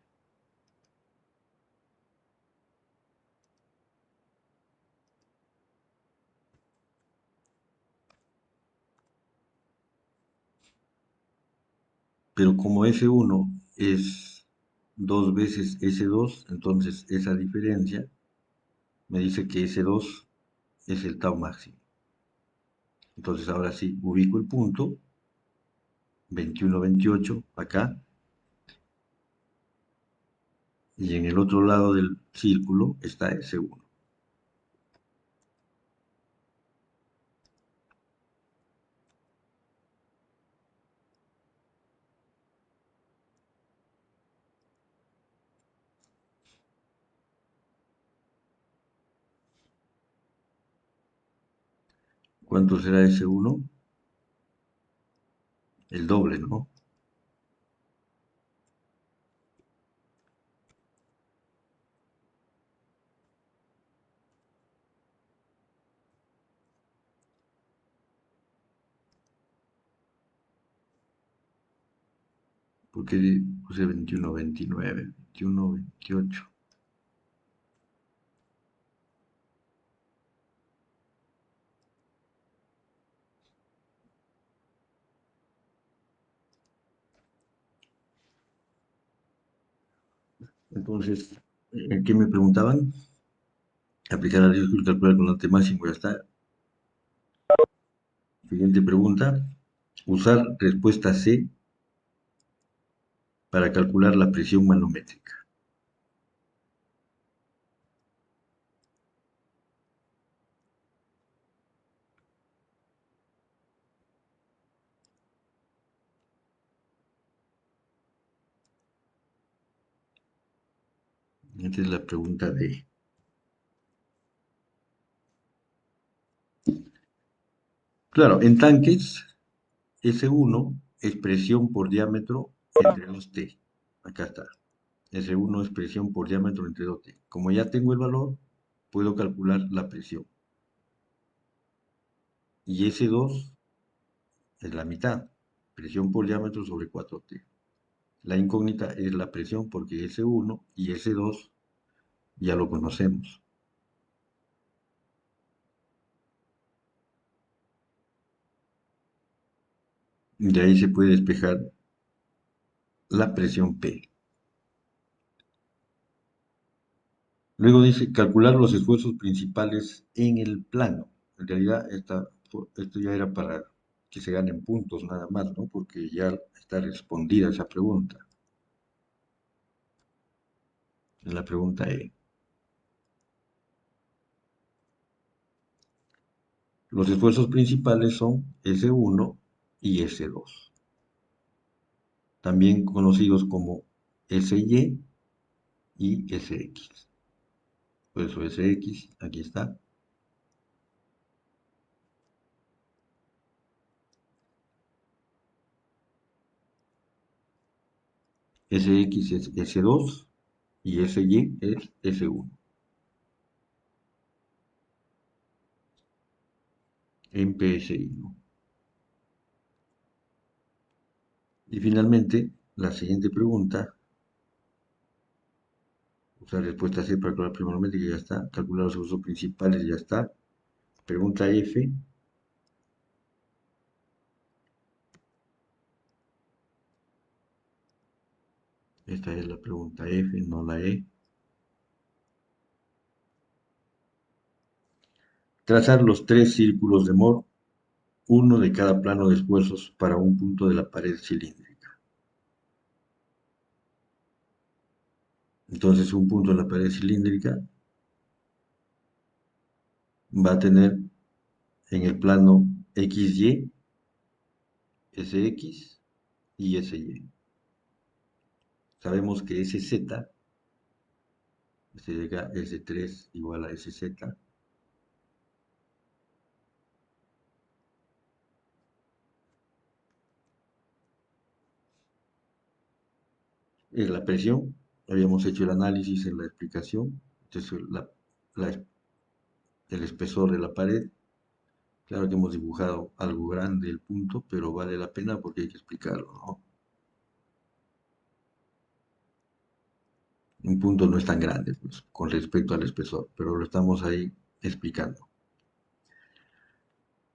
Pero como S1 es 2 veces S2, entonces esa diferencia me dice que S2 es el tau máximo. Entonces ahora sí, ubico el punto 21, 28 acá, y en el otro lado del círculo está S1. ¿Cuánto será S1? El doble, ¿no? Porque puse 21, 29, 21, 28. Entonces, ¿qué me preguntaban? Aplicar a riesgo y calcular con ante máximo, ya está. Siguiente pregunta. Usar respuesta C para calcular la presión manométrica. Esta es la pregunta D. Claro, en tanques, S1 es presión por diámetro entre 2T. Acá está. S1 es presión por diámetro entre 2T. Como ya tengo el valor, puedo calcular la presión. Y S2 es la mitad. Presión por diámetro sobre 4T. La incógnita es la presión porque S1 y S2 ya lo conocemos. De ahí se puede despejar la presión P. Luego dice calcular los esfuerzos principales en el plano. En realidad, esto ya era para que se ganen puntos nada más, ¿no? Porque ya está respondida esa pregunta. En la pregunta E. Los esfuerzos principales son S1 y S2, también conocidos como SY y SX. Por eso SX, aquí está. SX es S2 y SY es S1. En PSI, ¿no? Y finalmente, la siguiente pregunta, usar respuesta C para calcular primeramente, que ya está. Calcular los usos principales, ya está. Pregunta F. Esta es la pregunta F, no la E. Trazar los tres círculos de Moore, uno de cada plano de esfuerzos para un punto de la pared cilíndrica. Entonces, un punto de la pared cilíndrica va a tener en el plano XY, SX y SY. Sabemos que SZ, S3 igual a SZ, es la presión. Habíamos hecho el análisis en la explicación. Entonces, el espesor de la pared. Claro que hemos dibujado algo grande el punto, pero vale la pena porque hay que explicarlo, ¿no? Un punto no es tan grande, pues, con respecto al espesor, pero lo estamos ahí explicando.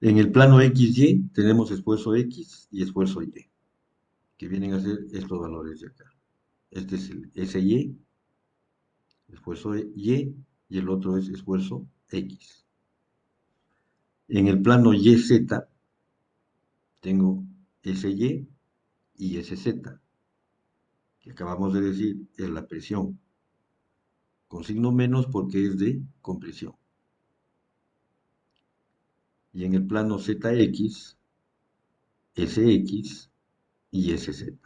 En el plano XY tenemos esfuerzo X y esfuerzo Y, que vienen a ser estos valores de acá. Este es el SY, esfuerzo Y, y el otro es esfuerzo X. En el plano YZ tengo SY y SZ, que acabamos de decir es la presión, con signo menos porque es de compresión. Y en el plano ZX, SX y SZ.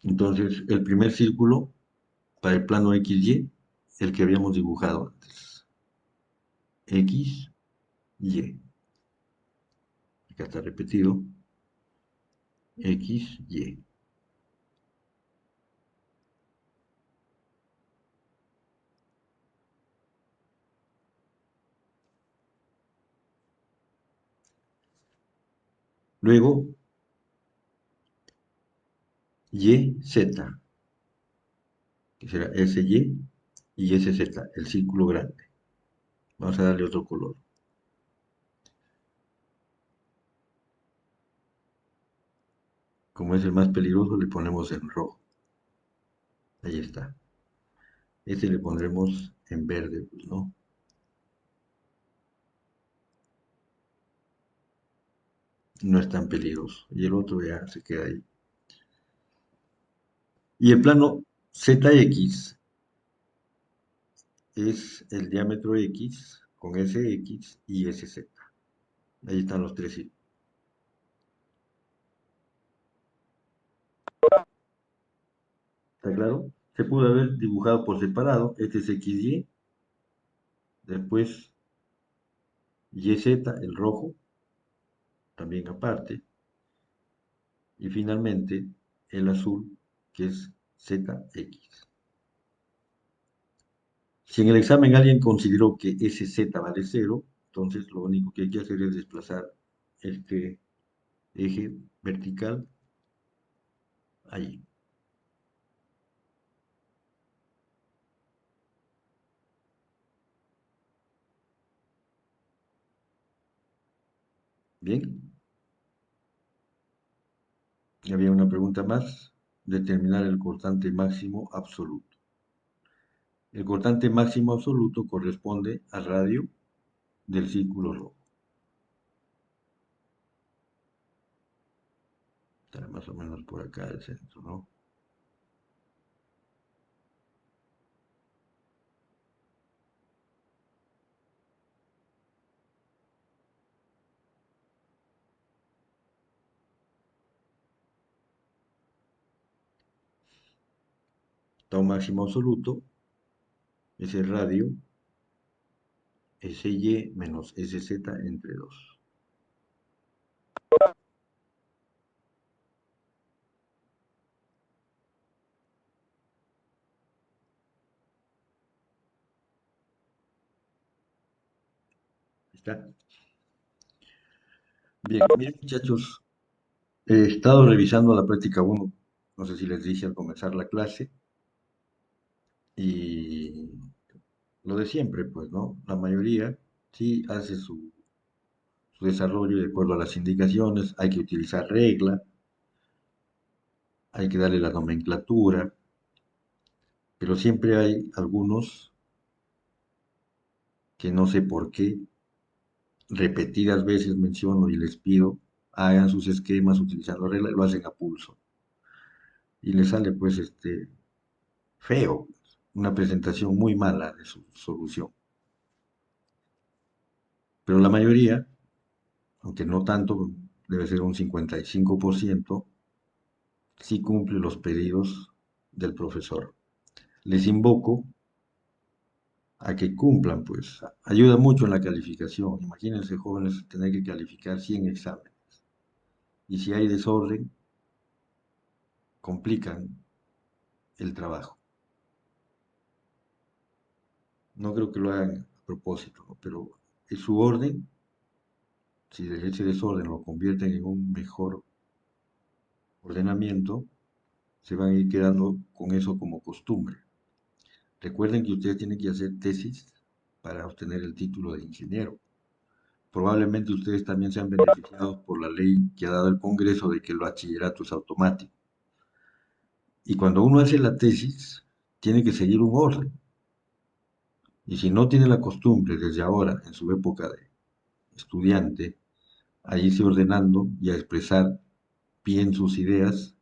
Entonces, el primer círculo para el plano XY, el que habíamos dibujado antes. X, Y. Acá está repetido. X, Y. Luego, Y, Z, que será SY y SZ, el círculo grande. Vamos a darle otro color. Como es el más peligroso, le ponemos en rojo. Ahí está. Este le pondremos en verde, pues, ¿no? No es tan peligroso. Y el otro ya se queda ahí. Y el plano ZX es el diámetro X con SX y SZ. Ahí están los tres círculos. ¿Está claro? Se pudo haber dibujado por separado. Este es XY, después YZ, el rojo, también aparte, y finalmente el azul, que es ZX. Si en el examen alguien consideró que SZ vale 0, entonces lo único que hay que hacer es desplazar este eje vertical allí. Bien, y había una pregunta más. Determinar el cortante máximo absoluto. El cortante máximo absoluto corresponde al radio del círculo rojo. Está más o menos por acá el centro, ¿no? Tau máximo absoluto es el radio SY menos SZ entre 2. ¿Está? Bien, miren muchachos, he estado revisando la práctica 1, no sé si les dije al comenzar la clase, y lo de siempre, pues, ¿no? La mayoría sí hace su desarrollo de acuerdo a las indicaciones, hay que utilizar regla, hay que darle la nomenclatura, pero siempre hay algunos que no sé por qué, repetidas veces menciono y les pido, hagan sus esquemas utilizando regla, lo hacen a pulso. Y les sale pues feo, una presentación muy mala de su solución. Pero la mayoría, aunque no tanto, debe ser un 55%, sí cumple los pedidos del profesor. Les invoco a que cumplan, pues ayuda mucho en la calificación. Imagínense, jóvenes, tener que calificar 100 exámenes. Y si hay desorden, complican el trabajo. No creo que lo hagan a propósito, ¿no? Pero es su orden, si ese desorden lo convierten en un mejor ordenamiento, se van a ir quedando con eso como costumbre. Recuerden que ustedes tienen que hacer tesis para obtener el título de ingeniero. Probablemente ustedes también sean beneficiados por la ley que ha dado el Congreso de que el bachillerato es automático. Y cuando uno hace la tesis, tiene que seguir un orden. Y si no tiene la costumbre desde ahora, en su época de estudiante, a irse ordenando y a expresar bien sus ideas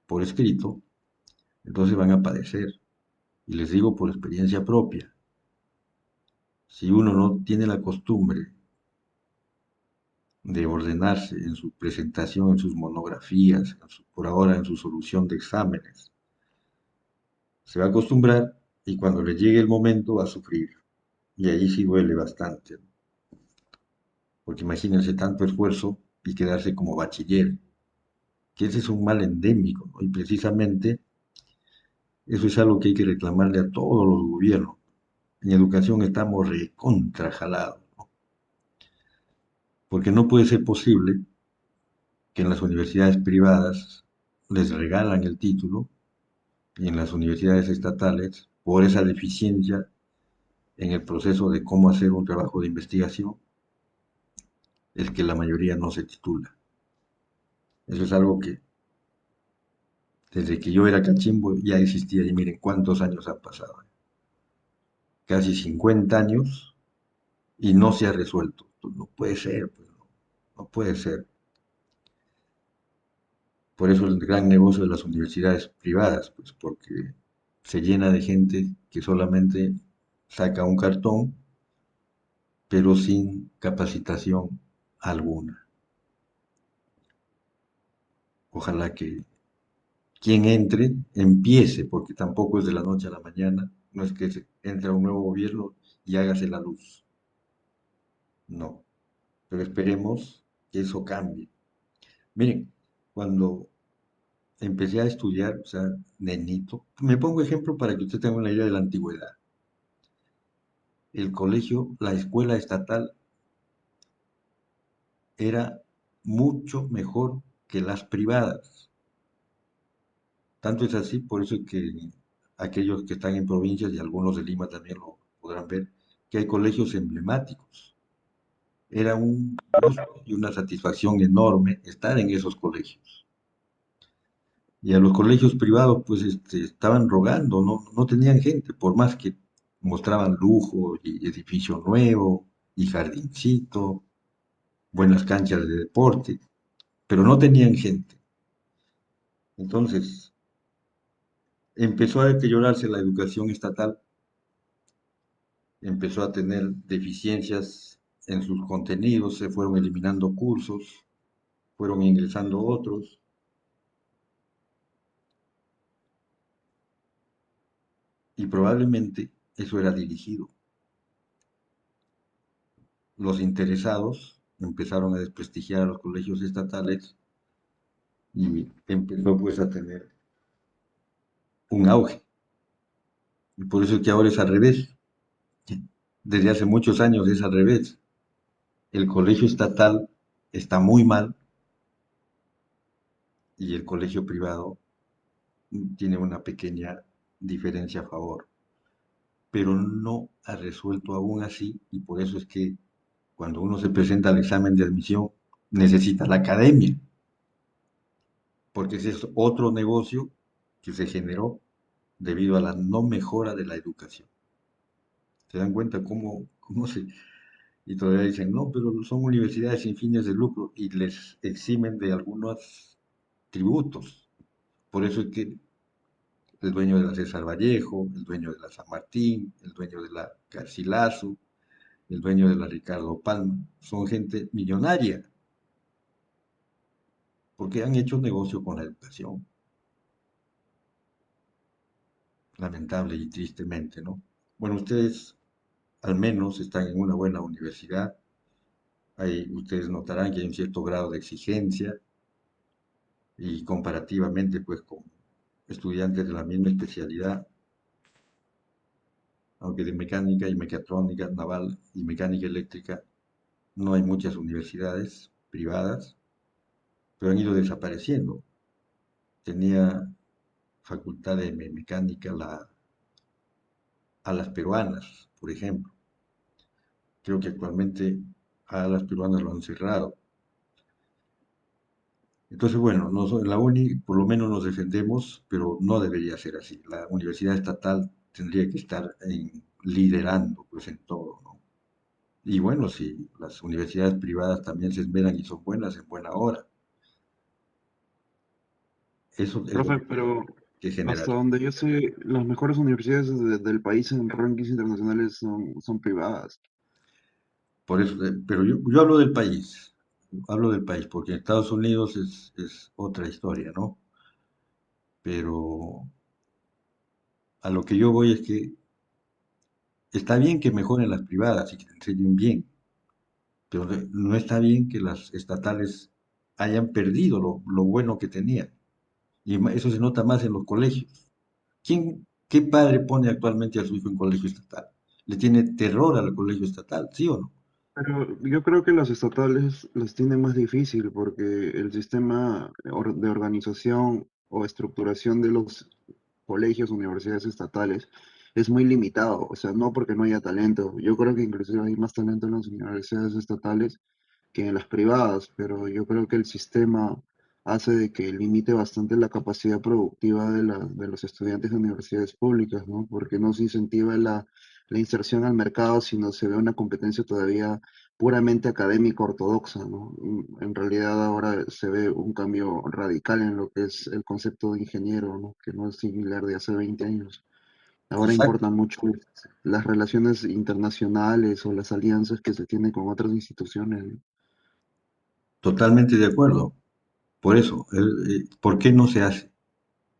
por escrito, entonces van a padecer. Y les digo por experiencia propia, si uno no tiene la costumbre de ordenarse en su presentación, en sus monografías, por ahora en su solución de exámenes, se va a acostumbrar y cuando le llegue el momento va a sufrir. Y allí sí duele bastante, ¿no? Porque imagínense tanto esfuerzo y quedarse como bachiller, que ese es un mal endémico, ¿no? Y precisamente eso es algo que hay que reclamarle a todos los gobiernos. En educación estamos recontrajalados, ¿no? Porque no puede ser posible que en las universidades privadas les regalan el título y en las universidades estatales, por esa deficiencia en el proceso de cómo hacer un trabajo de investigación, es que la mayoría no se titula. Eso es algo que desde que yo era cachimbo ya existía y miren cuántos años han pasado. Casi 50 años y no se ha resuelto. Pues no puede ser, pues no, no puede ser. Por eso el gran negocio de las universidades privadas, pues porque se llena de gente que solamente saca un cartón, pero sin capacitación alguna. Ojalá que quien entre empiece, porque tampoco es de la noche a la mañana, no es que entre un nuevo gobierno y hágase la luz, no, pero esperemos que eso cambie. Miren, cuando empecé a estudiar, o sea, nenito, me pongo ejemplo para que usted tenga una idea de la antigüedad. El colegio, la escuela estatal era mucho mejor que las privadas. Tanto es así, por eso es que aquellos que están en provincias y algunos de Lima también lo podrán ver, que hay colegios emblemáticos. era un gusto y una satisfacción enorme estar en esos colegios. Y a los colegios privados, pues estaban rogando, no tenían gente, por más que mostraban lujo y edificio nuevo y jardincito, buenas canchas de deporte, pero no tenían gente. Entonces, empezó a deteriorarse la educación estatal, empezó a tener deficiencias en sus contenidos, se fueron eliminando cursos, fueron ingresando otros, y probablemente eso era dirigido. Los interesados empezaron a desprestigiar a los colegios estatales y empezó pues a tener un auge. Y por eso es que ahora es al revés. Desde hace muchos años es al revés. El colegio estatal está muy mal y el colegio privado tiene una pequeña diferencia a favor, pero no ha resuelto aún así y por eso es que cuando uno se presenta al examen de admisión necesita la academia, porque ese es otro negocio que se generó debido a la no mejora de la educación. ¿Se dan cuenta cómo se... Y todavía dicen, no, pero son universidades sin fines de lucro y les eximen de algunos tributos. Por eso es que el dueño de la César Vallejo, el dueño de la San Martín, el dueño de la Garcilaso, el dueño de la Ricardo Palma, son gente millonaria, porque han hecho negocio con la educación, lamentable y tristemente, ¿no? Bueno, ustedes al menos están en una buena universidad, ahí ustedes notarán que hay un cierto grado de exigencia y comparativamente pues con estudiantes de la misma especialidad, aunque de mecánica y mecatrónica naval y mecánica eléctrica no hay muchas universidades privadas, pero han ido desapareciendo. Tenía facultad de mecánica a las peruanas, por ejemplo. Creo que actualmente a las peruanas lo han cerrado. Entonces, bueno, en la UNI por lo menos nos defendemos, pero no debería ser así. La universidad estatal tendría que estar liderando pues en todo, ¿no? Y bueno, si las universidades privadas también se esmeran y son buenas, en buena hora. Eso es lo Profe, pero que hasta generaría. donde yo sé, las mejores universidades del país en rankings internacionales son privadas. Por eso, pero yo hablo del país, porque en Estados Unidos es otra historia, ¿no? Pero a lo que yo voy es que está bien que mejoren las privadas y que te enseñen bien, pero no está bien que las estatales hayan perdido lo bueno que tenían. Y eso se nota más en los colegios. ¿Qué padre pone actualmente a su hijo en colegio estatal? ¿Le tiene terror al colegio estatal, sí o no? Pero yo creo que las estatales las tienen más difícil porque el sistema de organización o estructuración de los colegios, universidades estatales es muy limitado. O sea, no porque no haya talento. Yo creo que inclusive hay más talento en las universidades estatales que en las privadas, pero yo creo que el sistema hace de que limite bastante la capacidad productiva de los estudiantes de universidades públicas, ¿no? Porque no se incentiva la inserción al mercado, sino se ve una competencia todavía puramente académica ortodoxa, ¿no? En realidad ahora se ve un cambio radical en lo que es el concepto de ingeniero, ¿no? Que no es similar de hace 20 años. Ahora Exacto, importan mucho las relaciones internacionales o las alianzas que se tienen con otras instituciones, ¿no? totalmente de acuerdo. Por eso, ¿por qué no se hace?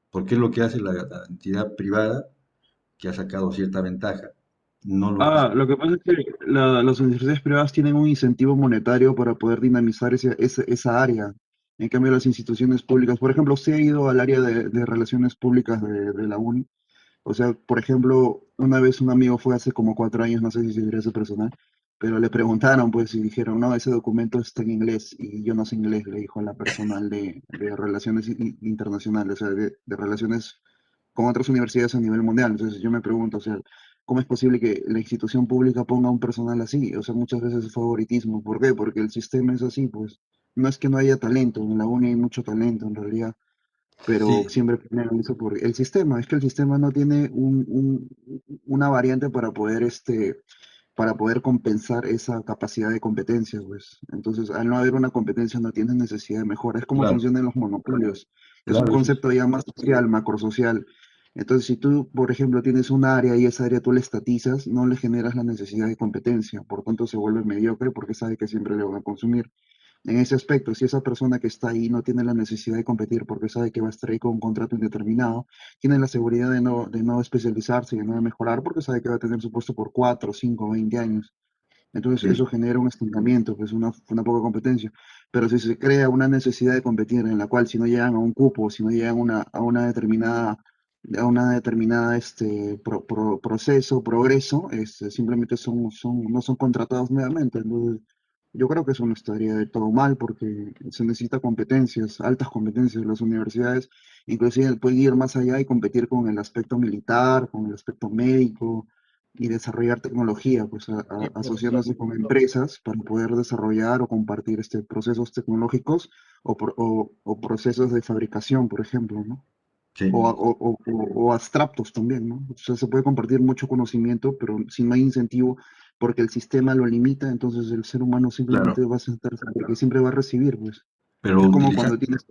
¿Por qué lo que hace la entidad privada, que ha sacado cierta ventaja, no lo hace? Lo que pasa es que las universidades privadas tienen un incentivo monetario para poder dinamizar esa área. En cambio, las instituciones públicas, por ejemplo, usted ha ido al área de relaciones públicas de la UNI. O sea, por ejemplo, una vez un amigo fue hace como 4 años, no sé si seguirá ese personal, pero le preguntaron, pues, y dijeron, no, ese documento está en inglés y yo no sé inglés, le dijo la personal de relaciones internacionales, o sea, de relaciones con otras universidades a nivel mundial. Entonces yo me pregunto, o sea, ¿cómo es posible que la institución pública ponga un personal así? O sea, muchas veces es favoritismo. ¿Por qué? Porque el sistema es así, pues. No es que no haya talento, en la uni hay mucho talento en realidad, pero Sí, siempre ponen eso por el sistema. Es que el sistema no tiene una variante para poder compensar esa capacidad de competencia, pues. Entonces, al no haber una competencia, no tienes necesidad de mejora. Es como claro, funcionan los monopolios. Es un claro, eso es, concepto ya más social, macrosocial. Entonces, si tú, por ejemplo, tienes un área y esa área tú la estatizas, no le generas la necesidad de competencia. Por tanto, se vuelve mediocre porque sabe que siempre le van a consumir. En ese aspecto, si esa persona que está ahí no tiene la necesidad de competir porque sabe que va a estar ahí con un contrato indeterminado, tiene la seguridad de no especializarse y de no mejorar porque sabe que va a tener su puesto por 4, 5, 20 años. Entonces sí, eso genera un estancamiento, pues una poca competencia. Pero si se crea una necesidad de competir en la cual si no llegan a un cupo, si no llegan a una determinada proceso, progreso, simplemente no son contratados nuevamente. Entonces, yo creo que eso no estaría de todo mal porque se necesita competencias, altas competencias. Las universidades inclusive pueden ir más allá y competir con el aspecto militar, con el aspecto médico y desarrollar tecnología, pues Sí, profesor. asociándose con empresas para poder desarrollar o compartir procesos tecnológicos o procesos de fabricación, por ejemplo, ¿no? sí, O abstractos también, ¿no? O sea, se puede compartir mucho conocimiento, pero si no hay incentivo, porque el sistema lo limita, entonces el ser humano simplemente claro. va a sentarse, porque siempre va a recibir, pues. Pero Es como cuando tienes...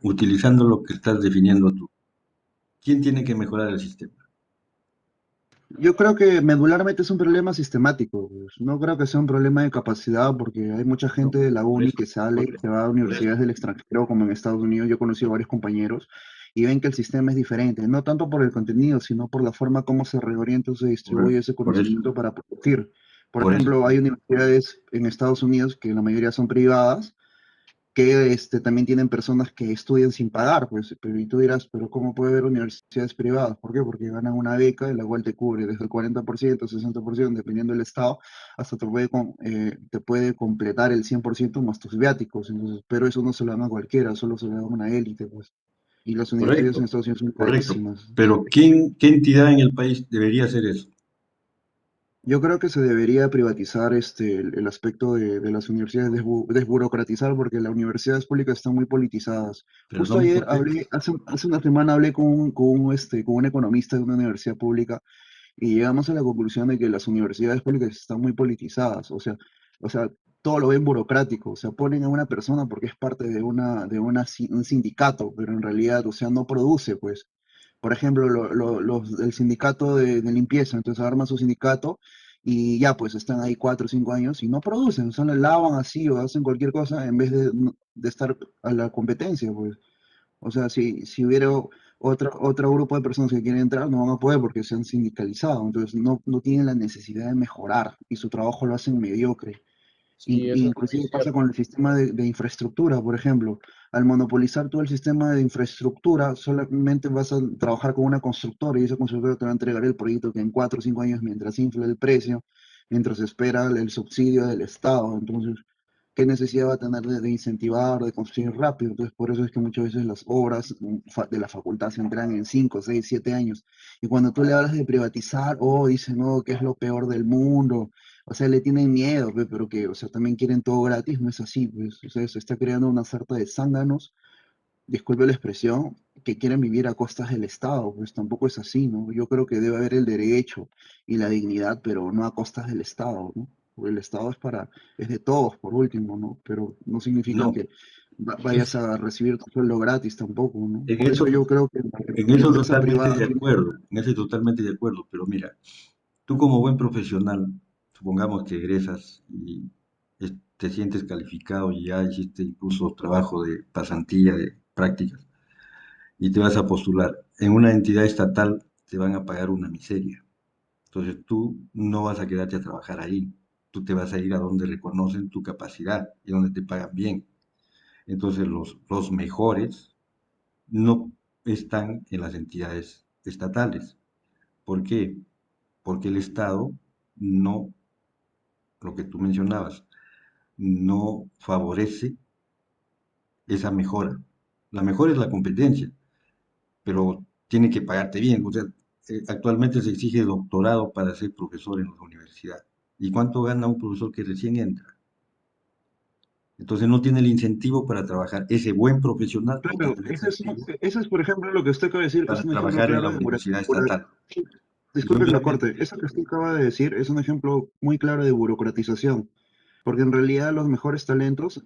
utilizando lo que estás definiendo tú, ¿quién tiene que mejorar el sistema? Yo creo que medularmente es un problema sistemático, pues. No creo que sea un problema de capacidad, porque hay mucha No, gente de la por uni eso, que sale, se va a por eso. universidades del extranjero, como en Estados Unidos. Yo he conocido varios compañeros y ven que el sistema es diferente, no tanto por el contenido, sino por la forma como se reorienta o se distribuye ese Por eso, conocimiento para producir. Por por eso. ejemplo, hay universidades en Estados Unidos que la mayoría son privadas que también tienen personas que estudian sin pagar, pues, pero y tú dirás, pero ¿cómo puede haber universidades privadas? ¿Por qué? Porque ganan una beca en la cual te cubre desde el 40%, 60%, dependiendo del estado, hasta te puede completar el 100% más tus viáticos, entonces, pero eso no se lo dan a cualquiera, solo se lo dan a una élite, pues, y las universidades en Correcto, Estados Unidos son correcto. carísimas. Pero qué entidad en el país debería hacer eso? Yo creo que se debería privatizar el aspecto de las universidades, desburocratizar, porque las universidades públicas están muy politizadas. Pero Justo son ayer potentes. hace una semana hablé con un economista de una universidad pública y llegamos a la conclusión de que las universidades públicas están muy politizadas. O sea, todo lo ven burocrático. O sea, ponen a una persona porque es parte un sindicato, pero en realidad, o sea, no produce, pues por ejemplo, el sindicato de limpieza, entonces arman su sindicato y ya pues están ahí 4 o 5 años y no producen, solo lavan así o hacen cualquier cosa en vez de estar a la competencia, pues. O sea, si hubiera otro grupo de personas que quieren entrar, no van a poder porque se han sindicalizado, entonces no tienen la necesidad de mejorar y su trabajo lo hacen mediocre. Sí, eso es muy Inclusive pasa cierto. con el sistema de infraestructura, por ejemplo. Al monopolizar todo el sistema de infraestructura, solamente vas a trabajar con una constructora y esa constructora te va a entregar el proyecto que en 4 o 5 años, mientras infla el precio, mientras espera el subsidio del Estado. Entonces, ¿qué necesidad va a tener de incentivar, de construir rápido? Entonces, por eso es que muchas veces las obras de la facultad se entregan en 5, 6, 7 años. Y cuando tú le hablas de privatizar, dicen, no, que es lo peor del mundo. O sea, le tienen miedo, pero que, o sea, también quieren todo gratis, no es así, pues. O sea, se está creando una sarta de zánganos, disculpe la expresión, que quieren vivir a costas del Estado, pues tampoco es así, ¿no? Yo creo que debe haber el derecho y la dignidad, pero no a costas del Estado, ¿no? Porque el Estado es de todos, por último, ¿no? Pero no significa No, que vayas es, a recibir tu sueldo gratis tampoco, ¿no? en Por eso eso, yo creo que en la eso empresa totalmente privada de tiene... acuerdo, en eso totalmente de acuerdo, pero mira, tú como buen profesional, supongamos que egresas y te sientes calificado y ya hiciste incluso trabajo de pasantía, de prácticas, y te vas a postular. En una entidad estatal te van a pagar una miseria. Entonces tú no vas a quedarte a trabajar ahí. Tú te vas a ir a donde reconocen tu capacidad y donde te pagan bien. Entonces los mejores no están en las entidades estatales. ¿Por qué? Porque el Estado no, lo que tú mencionabas, no favorece esa mejora. La mejora es la competencia, pero tiene que pagarte bien. O sea, actualmente se exige doctorado para ser profesor en la universidad. ¿Y cuánto gana un profesor que recién entra? Entonces no tiene el incentivo para trabajar. Ese buen profesional no Claro, tiene el incentivo ese es, por ejemplo, lo que usted acaba de decir, es para un ejemplo trabajar en la claro de universidad estatal. Y disculpe que lo obviamente, corte, eso que usted acaba de decir es un ejemplo muy claro de burocratización. Porque en realidad los mejores talentos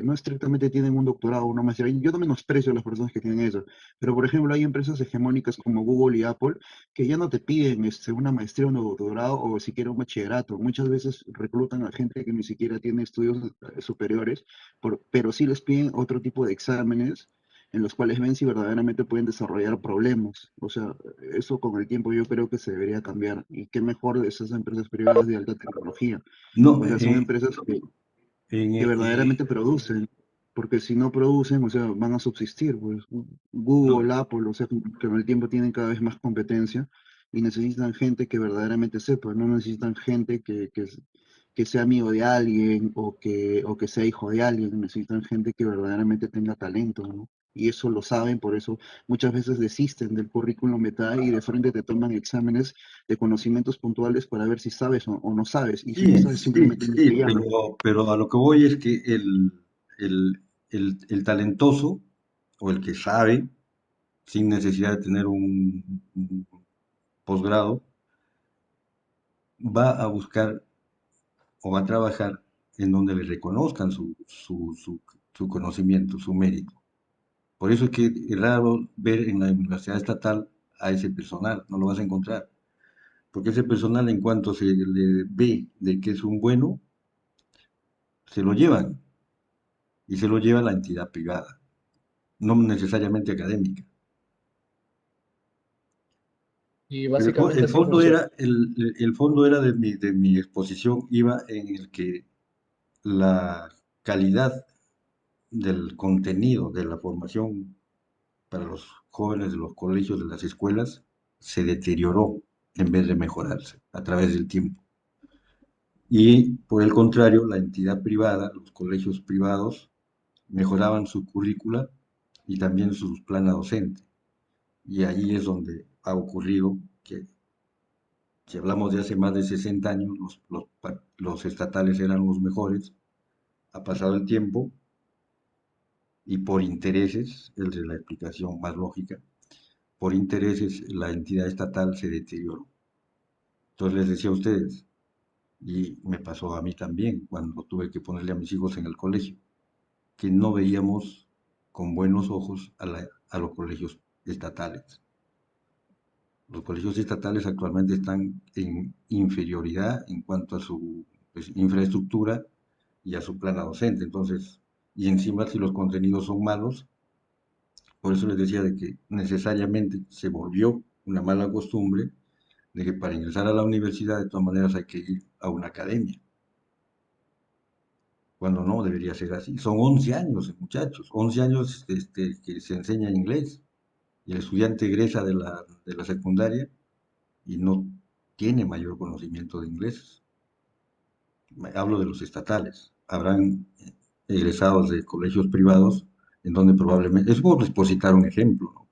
no estrictamente tienen un doctorado o una maestría. Y yo no menosprecio a las personas que tienen eso. Pero, por ejemplo, hay empresas hegemónicas como Google y Apple que ya no te piden una maestría o un doctorado o siquiera un bachillerato. Muchas veces reclutan a gente que ni siquiera tiene estudios superiores, pero sí les piden otro tipo de exámenes en los cuales ven si verdaderamente pueden desarrollar problemas. O sea, eso con el tiempo yo creo que se debería cambiar. Y qué mejor de esas empresas privadas de alta tecnología. no, O sea, son empresas en, que verdaderamente producen, porque si no producen, o sea, van a subsistir, pues no, Google, Apple, o sea, que con el tiempo tienen cada vez más competencia y necesitan gente que verdaderamente sepa, no necesitan gente que sea amigo de alguien o que sea hijo de alguien, necesitan gente que verdaderamente tenga talento, ¿no? Y eso lo saben, por eso muchas veces desisten del currículum vitae y de frente te toman exámenes de conocimientos puntuales para ver si sabes o no sabes. Y si no sí, sabes, simplemente no sí, te llaman. pero a lo que voy es que el talentoso o el que sabe, sin necesidad de tener un posgrado, va a buscar o va a trabajar en donde le reconozcan su conocimiento, su mérito. Por eso es que es raro ver en la universidad estatal a ese personal, no lo vas a encontrar. Porque ese personal, en cuanto se le ve de que es un bueno, se lo llevan y se lo lleva la entidad privada, no necesariamente académica. Y Pero básicamente así funciona. el fondo era de mi exposición, iba en el que la calidad del contenido de la formación para los jóvenes de los colegios, de las escuelas, se deterioró en vez de mejorarse a través del tiempo. Y por el contrario, la entidad privada, los colegios privados, mejoraban su currícula y también sus planes docentes. Y ahí es donde ha ocurrido que, si hablamos de hace más de 60 años, los estatales eran los mejores, ha pasado el tiempo y por intereses, es de la explicación más lógica, por intereses la entidad estatal se deterioró. Entonces les decía a ustedes, y me pasó a mí también cuando tuve que ponerle a mis hijos en el colegio, que no veíamos con buenos ojos a los colegios estatales. Los colegios estatales actualmente están en inferioridad en cuanto a su pues, infraestructura y a su plana docente. Entonces, y encima si los contenidos son malos, por eso les decía de que necesariamente se volvió una mala costumbre de que para ingresar a la universidad de todas maneras hay que ir a una academia, cuando no debería ser así. Son 11 años, muchachos, 11 años que se enseña inglés y el estudiante egresa de la secundaria y no tiene mayor conocimiento de inglés. Hablo de los estatales. Habrán egresados de colegios privados en donde probablemente, es por citar un ejemplo, ¿no?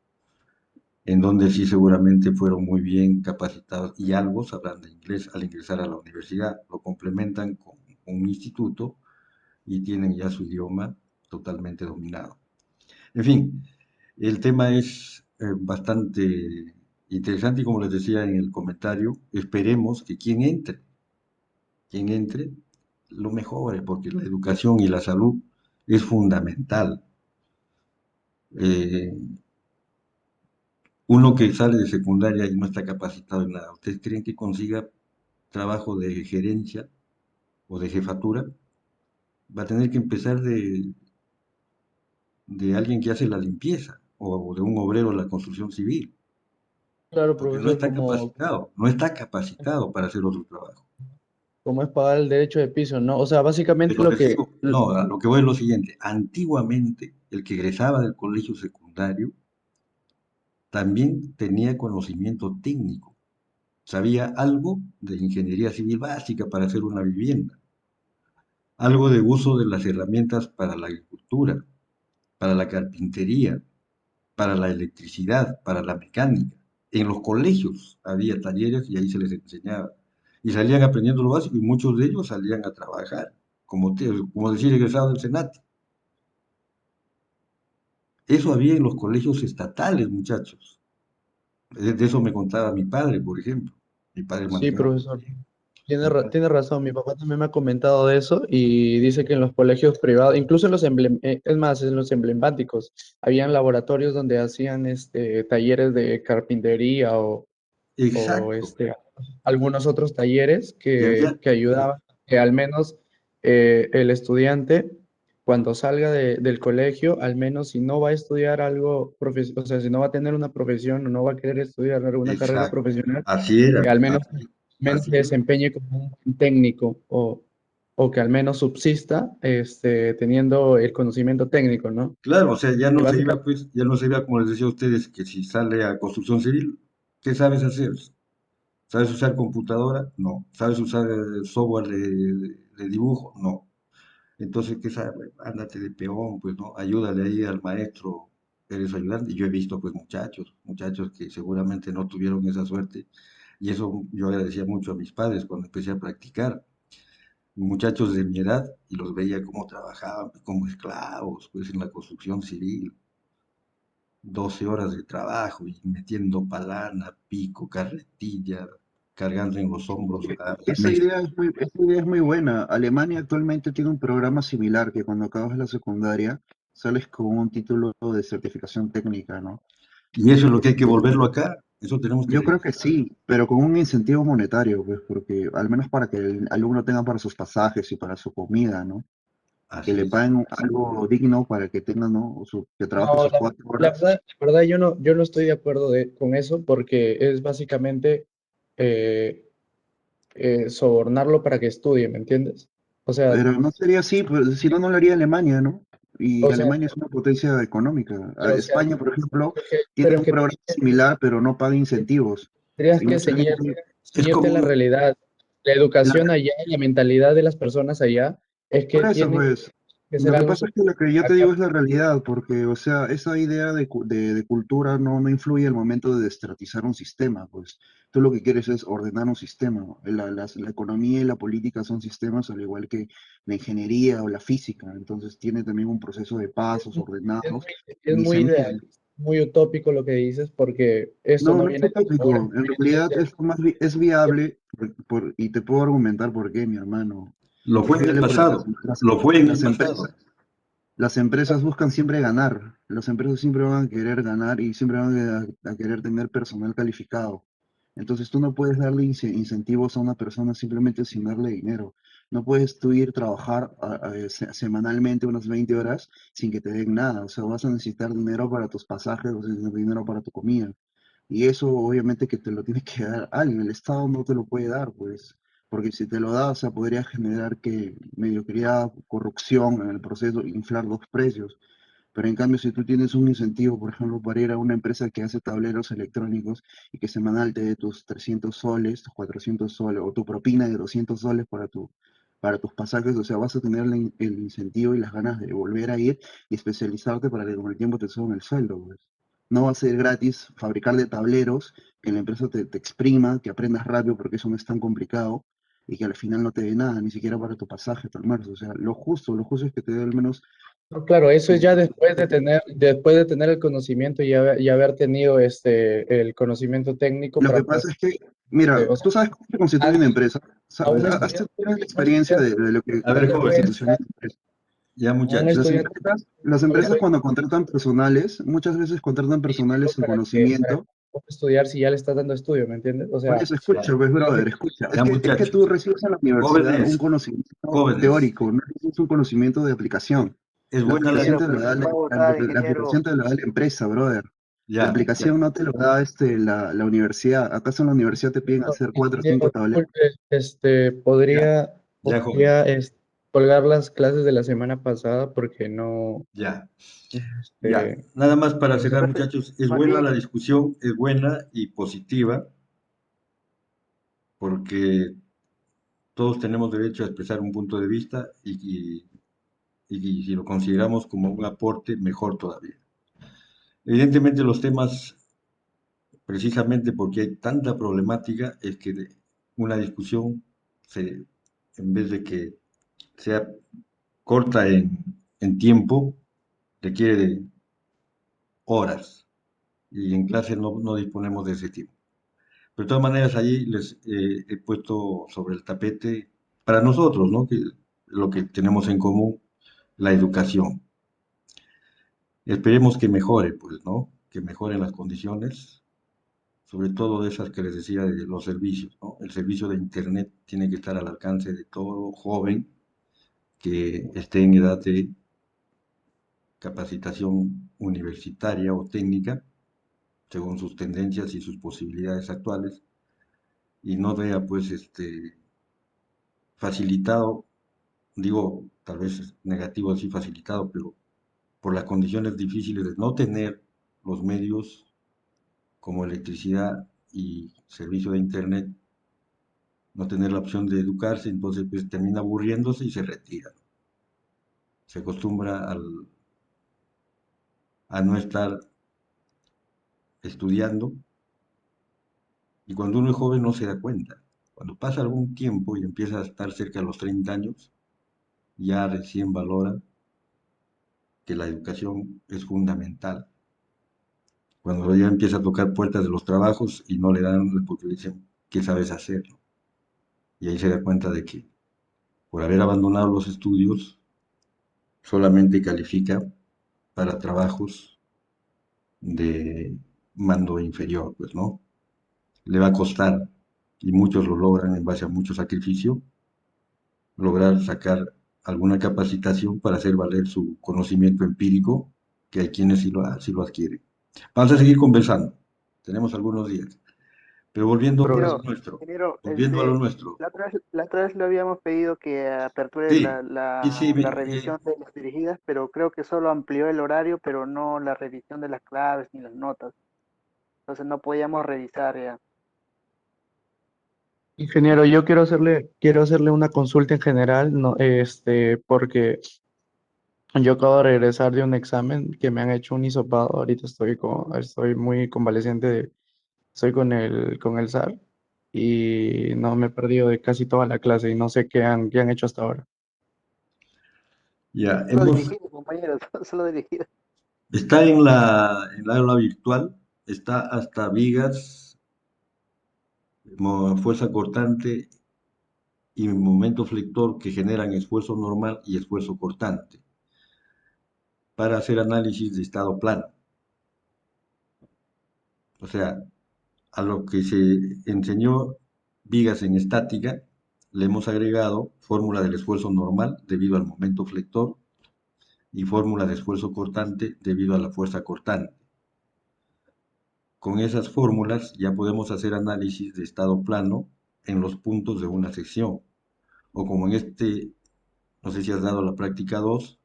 En donde sí seguramente fueron muy bien capacitados y algo sabrán de inglés al ingresar a la universidad. Lo complementan con un instituto y tienen ya su idioma totalmente dominado. En fin, el tema es bastante interesante y como les decía en el comentario, esperemos que quien entre, lo mejore, porque la educación y la salud es fundamental. Eh, Uno que sale de secundaria y no está capacitado en nada, ¿ustedes creen que consiga trabajo de gerencia o de jefatura? Va a tener que empezar de alguien que hace la limpieza o de un obrero de la construcción civil, Claro, porque no profesor, está capacitado, no está capacitado para hacer otro trabajo. como es pagar el derecho de piso, ¿no? O sea, básicamente Pero lo les que, digo, no, a lo que voy es lo siguiente, antiguamente el que egresaba del colegio secundario también tenía conocimiento técnico, sabía algo de ingeniería civil básica para hacer una vivienda, algo de uso de las herramientas para la agricultura, para la carpintería, para la electricidad, para la mecánica. En los colegios había talleres y ahí se les enseñaba. Y salían aprendiendo lo básico y muchos de ellos salían a trabajar, como decir, egresado del Senat. Eso había en los colegios estatales, muchachos. De eso me contaba mi padre, por ejemplo. Mi padre Sí, manejaba. profesor. Mi padre- Tiene razón, mi papá también me ha comentado de eso y dice que en los colegios privados, incluso en es más, en los emblemáticos, habían laboratorios donde hacían talleres de carpintería o Exacto. algunos otros talleres Y había, que ayudaban que al menos el estudiante, cuando salga del colegio, al menos si no va a estudiar algo, o sea, si no va a tener una profesión o no va a querer estudiar alguna carrera exacto. profesional, Así era. que al menos, Así se era. desempeñe como un buen técnico o que al menos subsista teniendo el conocimiento técnico, ¿no? Claro, o sea, ya Que no se iba, básicamente, pues, ya no se iba, como les decía a ustedes, que si sale a construcción civil, ¿qué sabes hacer? ¿Sabes usar computadora? No. ¿Sabes usar software de dibujo? No. Entonces, ¿qué sabes? Bueno, ándate de peón, pues, ¿no? Ayúdale ahí al maestro, eres ayudante. Y yo he visto, pues, muchachos que seguramente no tuvieron esa suerte. Y eso yo agradecía mucho a mis padres cuando empecé a practicar. Muchachos de mi edad, y los veía cómo trabajaban, pues, como esclavos, pues, en la construcción civil. 12 horas de trabajo y metiendo palana, pico, carretilla, cargando en los hombros la mesa. Esa idea es muy buena. Alemania actualmente tiene un programa similar que cuando acabas la secundaria sales con un título de certificación técnica, ¿no? Y eso es lo que hay que Este, volverlo acá, eso tenemos que yo creo que regresar. sí, pero con un incentivo monetario, pues, porque al menos para que el alumno tenga para sus pasajes y para su comida, ¿no? Que Así le es. paguen algo digno para que tenga, ¿no? Que trabaje no, sus 4 horas. la verdad yo no estoy de acuerdo con eso porque es básicamente eh, sobornarlo para que estudie, ¿me entiendes? O sea, Pero no sería así, pues, si no, no lo haría Alemania, ¿no? Y o sea, Alemania es una potencia económica. pero, o sea, España, por ejemplo, tiene pero es un que programa similar, pero no paga incentivos. tendrías Y que mucha gente, Es ceñirte a la como, realidad. La la- educación allá, la mentalidad de las personas allá es que por eso, tienen pues, que lo ser que algo pasa es que lo que yo te acá. digo es la realidad, porque, o sea, esa idea de cultura no influye al momento de destratizar un sistema, pues. Tú lo que quieres es ordenar un sistema. La economía y la política son sistemas al igual que la ingeniería o la física. Entonces tiene también un proceso de pasos ordenados Es y se muy miden. ideal, muy utópico lo que dices porque esto No, no no es viene de ahora. utópico. En realidad es viable y te puedo argumentar por qué, mi hermano. lo Es fue en el viable porque pasado, lo fue en el las pasado. empresas las empresas buscan siempre ganar. Las empresas siempre van a querer ganar y siempre van a querer tener personal calificado. Entonces tú no puedes darle incentivos a una persona simplemente sin darle dinero. No puedes tú ir a trabajar semanalmente unas 20 horas sin que te den nada. O sea, vas a necesitar dinero para tus pasajes, vas a necesitar dinero para tu comida. Y eso obviamente que te lo tiene que dar alguien, el Estado no te lo puede dar, pues, porque si te lo da, o sea, podría generar que mediocridad, corrupción en el proceso, inflar los precios. Pero en cambio, si tú tienes un incentivo, por ejemplo, para ir a una empresa que hace tableros electrónicos y que semanal te dé tus 300 soles, tus 400 soles, o tu propina de 200 soles para tus pasajes, o sea, vas a tener el incentivo y las ganas de volver a ir y especializarte para que con el tiempo te suban el sueldo, pues. No va a ser gratis fabricar de tableros, que la empresa te exprima, que aprendas rápido porque eso no es tan complicado y que al final no te dé nada, ni siquiera para tu pasaje, tu almuerzo. O sea, lo justo es que te dé al menos No, claro, eso es tu... ya después de tener el conocimiento y haber tenido el conocimiento técnico Lo para que poder, pasa es que, mira, o sea, tú sabes cómo se a, constituye una empresa, a ¿sabes? un ¿Has estudiante, tenido la a un experiencia estudiante de lo que A no ver, es la le puedes jóvenes, constitución de dar, una empresa? ya a un muchachos, estudiante Las no le empresas puedes cuando contratan personales, muchas veces contratan dar dinero personales sin para que conocimiento. pueda estudiar si ya le estás dando estudio, ¿me entiendes? O Por sea, eso, escucha, pues, brother, escucha. ya Es que tú muchachos, recibes en la universidad un jóvenes, conocimiento jóvenes. teórico, no es un conocimiento de aplicación. Es La buena aplicación Ingeniero, te ¿por la qué da se va a votar, la ingeniero? aplicación te la da la empresa, brother. La ya, ya, aplicación no te lo da la universidad. ¿Acaso en la universidad te piden hacer 4 o 5 Diego, tableros? disculpe, ya, ya, podría jóvenes, colgar las clases de la semana pasada porque no, ya. Ya, este, nada más para cerrar, Entonces, muchachos, es más buena bien, la discusión, es buena y positiva, porque todos tenemos derecho a expresar un punto de vista y si lo consideramos como un aporte, mejor todavía. Evidentemente los temas precisamente porque hay tanta problemática, es que una discusión, en vez de que sea corta en tiempo, requiere de horas y en clase no disponemos de ese tiempo. Pero de todas maneras, allí les he puesto sobre el tapete para nosotros, ¿no? Que lo que tenemos en común, la educación. Esperemos que mejore, pues, ¿no? Que mejoren las condiciones, sobre todo de esas que les decía de los servicios, ¿no? El servicio de Internet tiene que estar al alcance de todo joven que esté en edad de capacitación universitaria o técnica, según sus tendencias y sus posibilidades actuales, y no vea, pues, facilitado, digo, tal vez negativo así facilitado, pero por las condiciones difíciles de no tener los medios como electricidad y servicio de Internet, no tener la opción de educarse, entonces pues termina aburriéndose y se retira. Se acostumbra a no estar estudiando y cuando uno es joven no se da cuenta. Cuando pasa algún tiempo y empieza a estar cerca de los 30 años, ya recién valora que la educación es fundamental. Cuando ya empieza a tocar puertas de los trabajos y no le dan porque le dicen, ¿qué sabes hacer? Y ahí se da cuenta de que por haber abandonado los estudios solamente califica para trabajos de mando inferior, pues, ¿no? Le va a costar, y muchos lo logran en base a mucho sacrificio, lograr sacar alguna capacitación para hacer valer su conocimiento empírico, que hay quienes sí lo adquieren. Vamos a seguir conversando, tenemos algunos días, pero Profesor. Ingeniero, volviendo a lo nuestro. la otra vez le habíamos pedido que aperture Sí, sí, la revisión de las dirigidas, pero creo que solo amplió el horario, pero no la revisión de las claves ni las notas. Entonces no podíamos revisar ya. Ingeniero, yo quiero hacerle una consulta en general, no, porque yo acabo de regresar de un examen que me han hecho un hisopado. Ahorita estoy muy convaleciente, estoy con el SAR y no me he perdido de casi toda la clase y no sé qué han hecho hasta ahora. ya, Solo dirigido, compañeros, solo dirigido. está en la aula virtual, está hasta vigas, fuerza cortante y momento flector que generan esfuerzo normal y esfuerzo cortante para hacer análisis de estado plano. O sea, a lo que se enseñó vigas en estática, le hemos agregado fórmula del esfuerzo normal debido al momento flector y fórmula de esfuerzo cortante debido a la fuerza cortante. Con esas fórmulas ya podemos hacer análisis de estado plano en los puntos de una sección. O como no sé si has dado la práctica 2,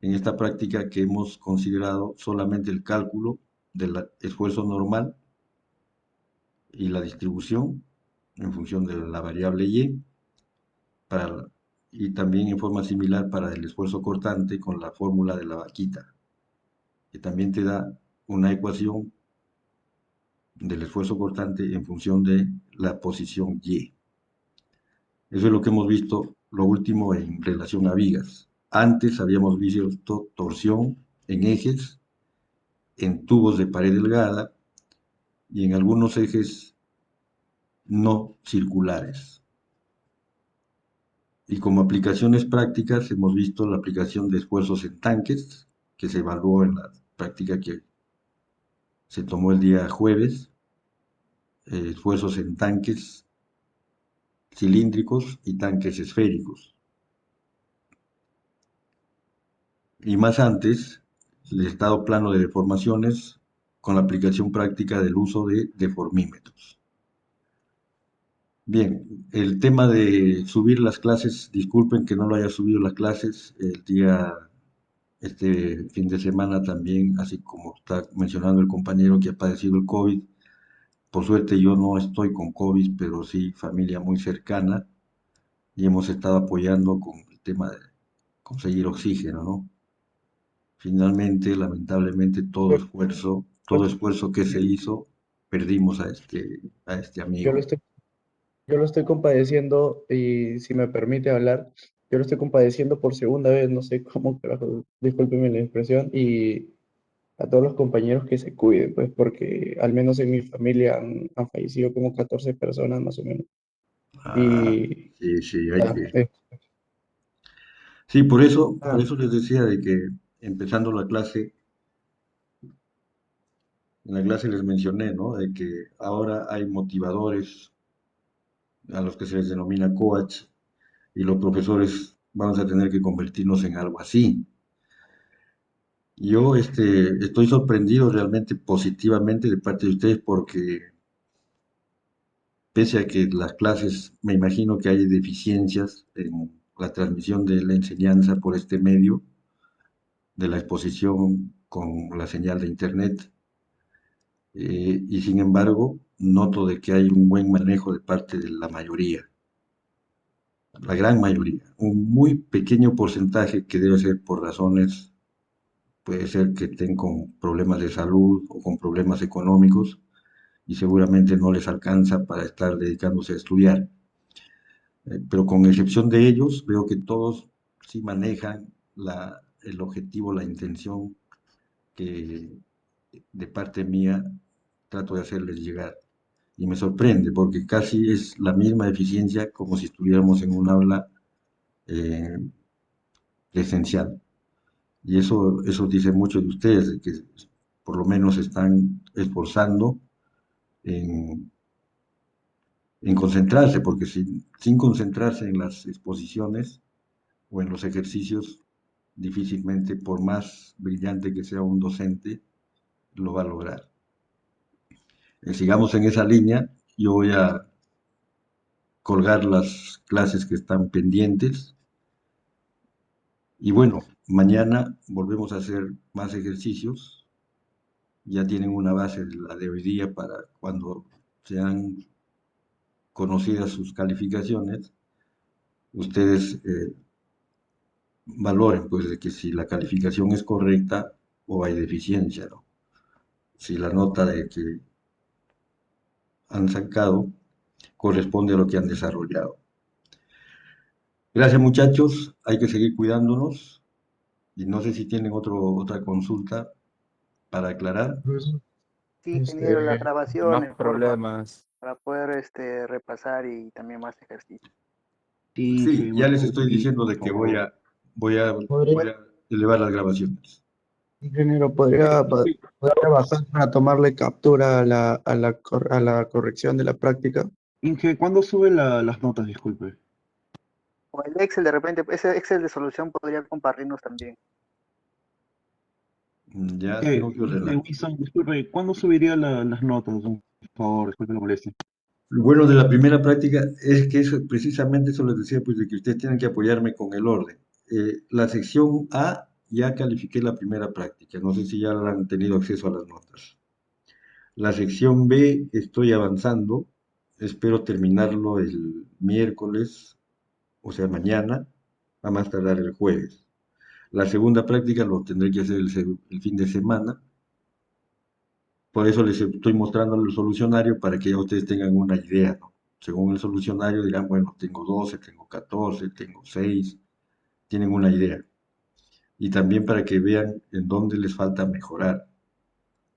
en esta práctica que hemos considerado solamente el cálculo del esfuerzo normal y la distribución en función de la variable y, y también en forma similar para el esfuerzo cortante con la fórmula de la vaquita, que también te da una ecuación del esfuerzo cortante en función de la posición y. Eso es lo que hemos visto, lo último en relación a vigas. Antes habíamos visto torsión en ejes, en tubos de pared delgada y en algunos ejes no circulares. Y como aplicaciones prácticas hemos visto la aplicación de esfuerzos en tanques, que se evaluó en la práctica que se tomó el día jueves, esfuerzos en tanques cilíndricos y tanques esféricos. Y más antes, el estado plano de deformaciones con la aplicación práctica del uso de deformímetros. Bien, el tema de subir las clases, disculpen que no lo haya subido las clases este fin de semana también, así como está mencionando el compañero que ha padecido el COVID. Por suerte yo no estoy con COVID, pero sí familia muy cercana y hemos estado apoyando con el tema de conseguir oxígeno, ¿no? Finalmente, lamentablemente, todo esfuerzo que se hizo perdimos a este Yo amigo. lo estoy, yo lo estoy compadeciendo y si me permite hablar, yo lo estoy compadeciendo por segunda vez, no sé cómo, carajo, discúlpeme la expresión, y a todos los compañeros que se cuiden, pues porque al menos en mi familia han fallecido como 14 personas más o menos. Ah, Y sí, sí, ah, sí, por ah, eso les decía de que empezando en la clase les mencioné, ¿no? De que ahora hay motivadores a los que se les denomina coach y los profesores vamos a tener que convertirnos en algo así. Yo estoy sorprendido realmente positivamente de parte de ustedes porque pese a que las clases, me imagino que hay deficiencias en la transmisión de la enseñanza por este medio, de la exposición con la señal de Internet, y sin embargo, noto de que hay un buen manejo de parte de la mayoría, la gran mayoría, un muy pequeño porcentaje que debe ser por razones, puede ser que estén con problemas de salud o con problemas económicos y seguramente no les alcanza para estar dedicándose a estudiar. Pero con excepción de ellos, veo que todos sí manejan el objetivo, la intención que de parte mía trato de hacerles llegar. Y me sorprende porque casi es la misma eficiencia como si estuviéramos en un aula eh, presencial. Y eso dice mucho de ustedes, de que por lo menos están esforzando en, en concentrarse, porque sin concentrarse en las exposiciones o en los ejercicios, difícilmente, por más brillante que sea un docente, lo va a lograr. Sigamos en esa línea. Yo voy a colgar las clases que están pendientes. Y bueno, mañana volvemos a hacer más ejercicios. Ya tienen una base de la de hoy día para cuando sean conocidas sus calificaciones, ustedes valoren pues de que si la calificación es correcta o hay deficiencia, ¿no? Si la nota de que han sacado corresponde a lo que han desarrollado. Gracias muchachos, hay que seguir cuidándonos y no sé si tienen otra consulta para aclarar. profesor, Sí, ingeniero, las Más grabaciones, porfa, problemas. para poder repasar y también más ejercicio. Sí, Sí, sí, ya les Marco, estoy sí, diciendo por de que favor. voy a elevar las grabaciones. ingeniero, podría bajar para tomarle captura a la corrección de la práctica. Inge, ¿cuándo sube las notas? Disculpe. O el Excel de repente, ese Excel de solución podría compartirnos también. Ya tengo que ordenar. Wilson, disculpe, ¿cuándo subiría las notas? Por favor, disculpe la molestia. Lo bueno de la primera práctica es que eso, precisamente eso les decía, pues de que ustedes tienen que apoyarme con el orden. La sección A ya califiqué la primera práctica, no sé si ya han tenido acceso a las notas. La sección B estoy avanzando, espero terminarlo el miércoles, o sea, mañana, a más tardar el jueves. La segunda práctica lo tendré que hacer el fin de semana, por eso les estoy mostrando el solucionario para que ya ustedes tengan una idea, ¿no? Según el solucionario dirán, bueno, tengo 12, tengo 14, tengo 6, tienen una idea. Y también para que vean en dónde les falta mejorar.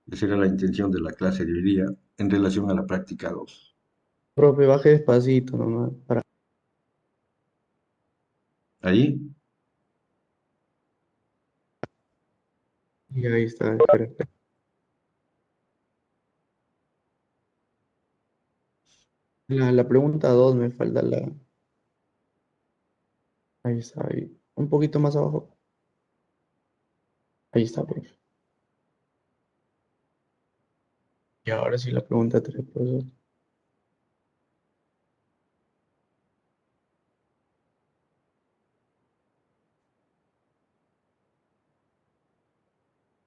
Esa era la intención de la clase de hoy día en relación a la práctica 2. Profe, baje despacito nomás. Ahí, Y ahí está, espera, espera. La pregunta 2 me falta la. Ahí está, ahí. Un poquito más abajo. Ahí está, profe. Y ahora sí la pregunta 3, profesor.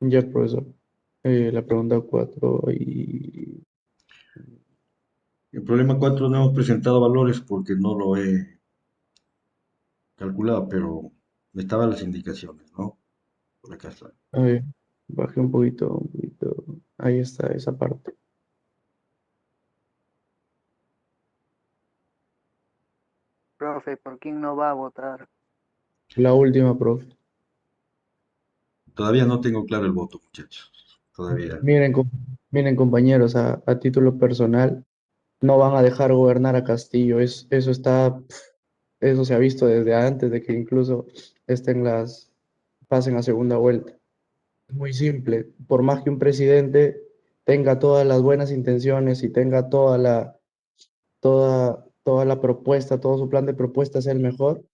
Ya, profesor. La pregunta 4 y. el problema 4 no hemos presentado valores porque no lo he calculado, pero estaban las indicaciones, ¿no? Por acá está. A ver, bajé un poquito, un poquito. Ahí está esa parte. Profe, ¿por quién no va a votar? La última, profe. Todavía no tengo claro el voto, muchachos. Todavía. Miren, miren compañeros, a título personal, no van a dejar gobernar a Castillo. Eso se ha visto desde antes de que incluso pasen a segunda vuelta. Es muy simple. Por más que un presidente tenga todas las buenas intenciones y tenga toda la propuesta, todo su plan de propuestas el mejor,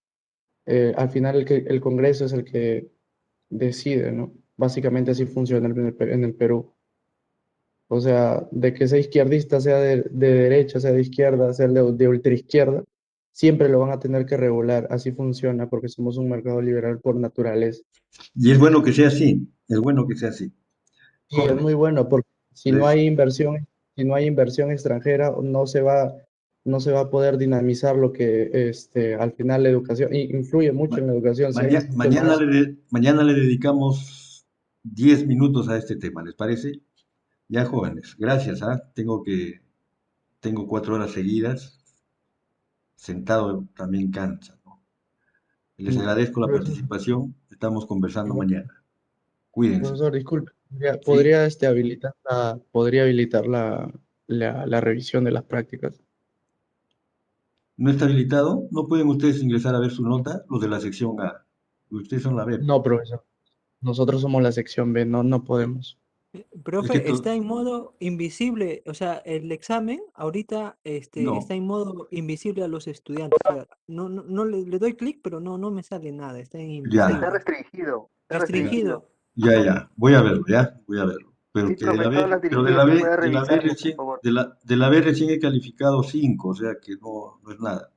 al final el Congreso es el que decide, ¿no? Básicamente así funciona en el Perú. O sea, de que sea izquierdista, sea de derecha, sea de izquierda, sea de ultraizquierda, siempre lo van a tener que regular. Así funciona porque somos un mercado liberal por naturaleza. Y es bueno que sea así. Es bueno que sea así. Y es muy Jóvenes, bueno porque les- si no hay inversión extranjera, no se va a poder dinamizar lo que al final la educación influye mucho en ma- la educación. Si hay mucho mañana, maestro, mañana le dedicamos 10 minutos a este tema, ¿les parece? Ya, jóvenes, gracias, ¿ah? Tengo 4 horas seguidas, sentado también cansa, ¿no? Les agradezco la profesor, participación, estamos conversando mañana. Cuídense, profesor, disculpe, ¿sí? podría habilitar la revisión de las prácticas. ¿No está habilitado? ¿No pueden ustedes ingresar a ver su nota? Los de la sección A. Ustedes son la B. No, profesor. Nosotros somos la sección B, no podemos. Es que Profe, está en modo invisible, o sea, el examen ahorita está no, en modo invisible a los estudiantes. O sea, no le doy clic, pero no me sale nada, está en ya, Está invisible. restringido, está ya, restringido. Restringido. ya, voy a verlo, ya, voy a verlo. Pero Sí, que de profe, la todas B, las pero dirigidas, si puede de la B revisarlo, por recién, favor. de la B recién he calificado 5, o sea que no es nada.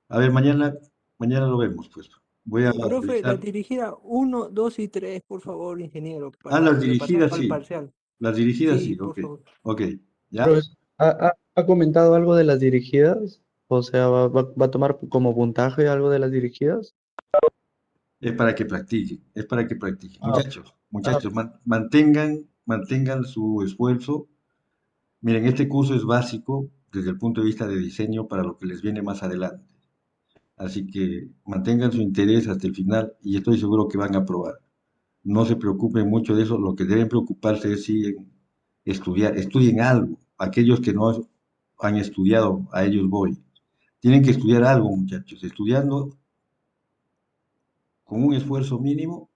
A ver, mañana lo vemos, pues. Voy a Profe, la revisar. dirigida 1, 2 y 3, por favor, ingeniero, Ah, para las repasar dirigidas para el sí. parcial. Las dirigidas Sí, sí, por ok. favor. Ok, ¿ya? Profesor, ¿ha comentado algo de las dirigidas? O sea, ¿va a tomar como puntaje algo de las dirigidas? Es para que practiquen, es para que practiquen. Ah, ah, Muchachos, mantengan su esfuerzo. Miren, este curso es básico desde el punto de vista de diseño para lo que les viene más adelante. Así que mantengan su interés hasta el final y estoy seguro que van a aprobar. No se preocupen mucho de eso, lo que deben preocuparse es si estudiar, estudien algo. Aquellos que no han estudiado, a ellos voy. Tienen que estudiar algo, muchachos. Estudiando con un esfuerzo mínimo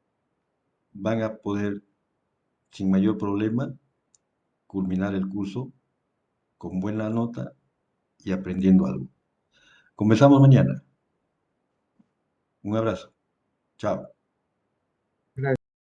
van a poder, sin mayor problema, culminar el curso con buena nota y aprendiendo algo. Comenzamos mañana. Un abrazo. Chao.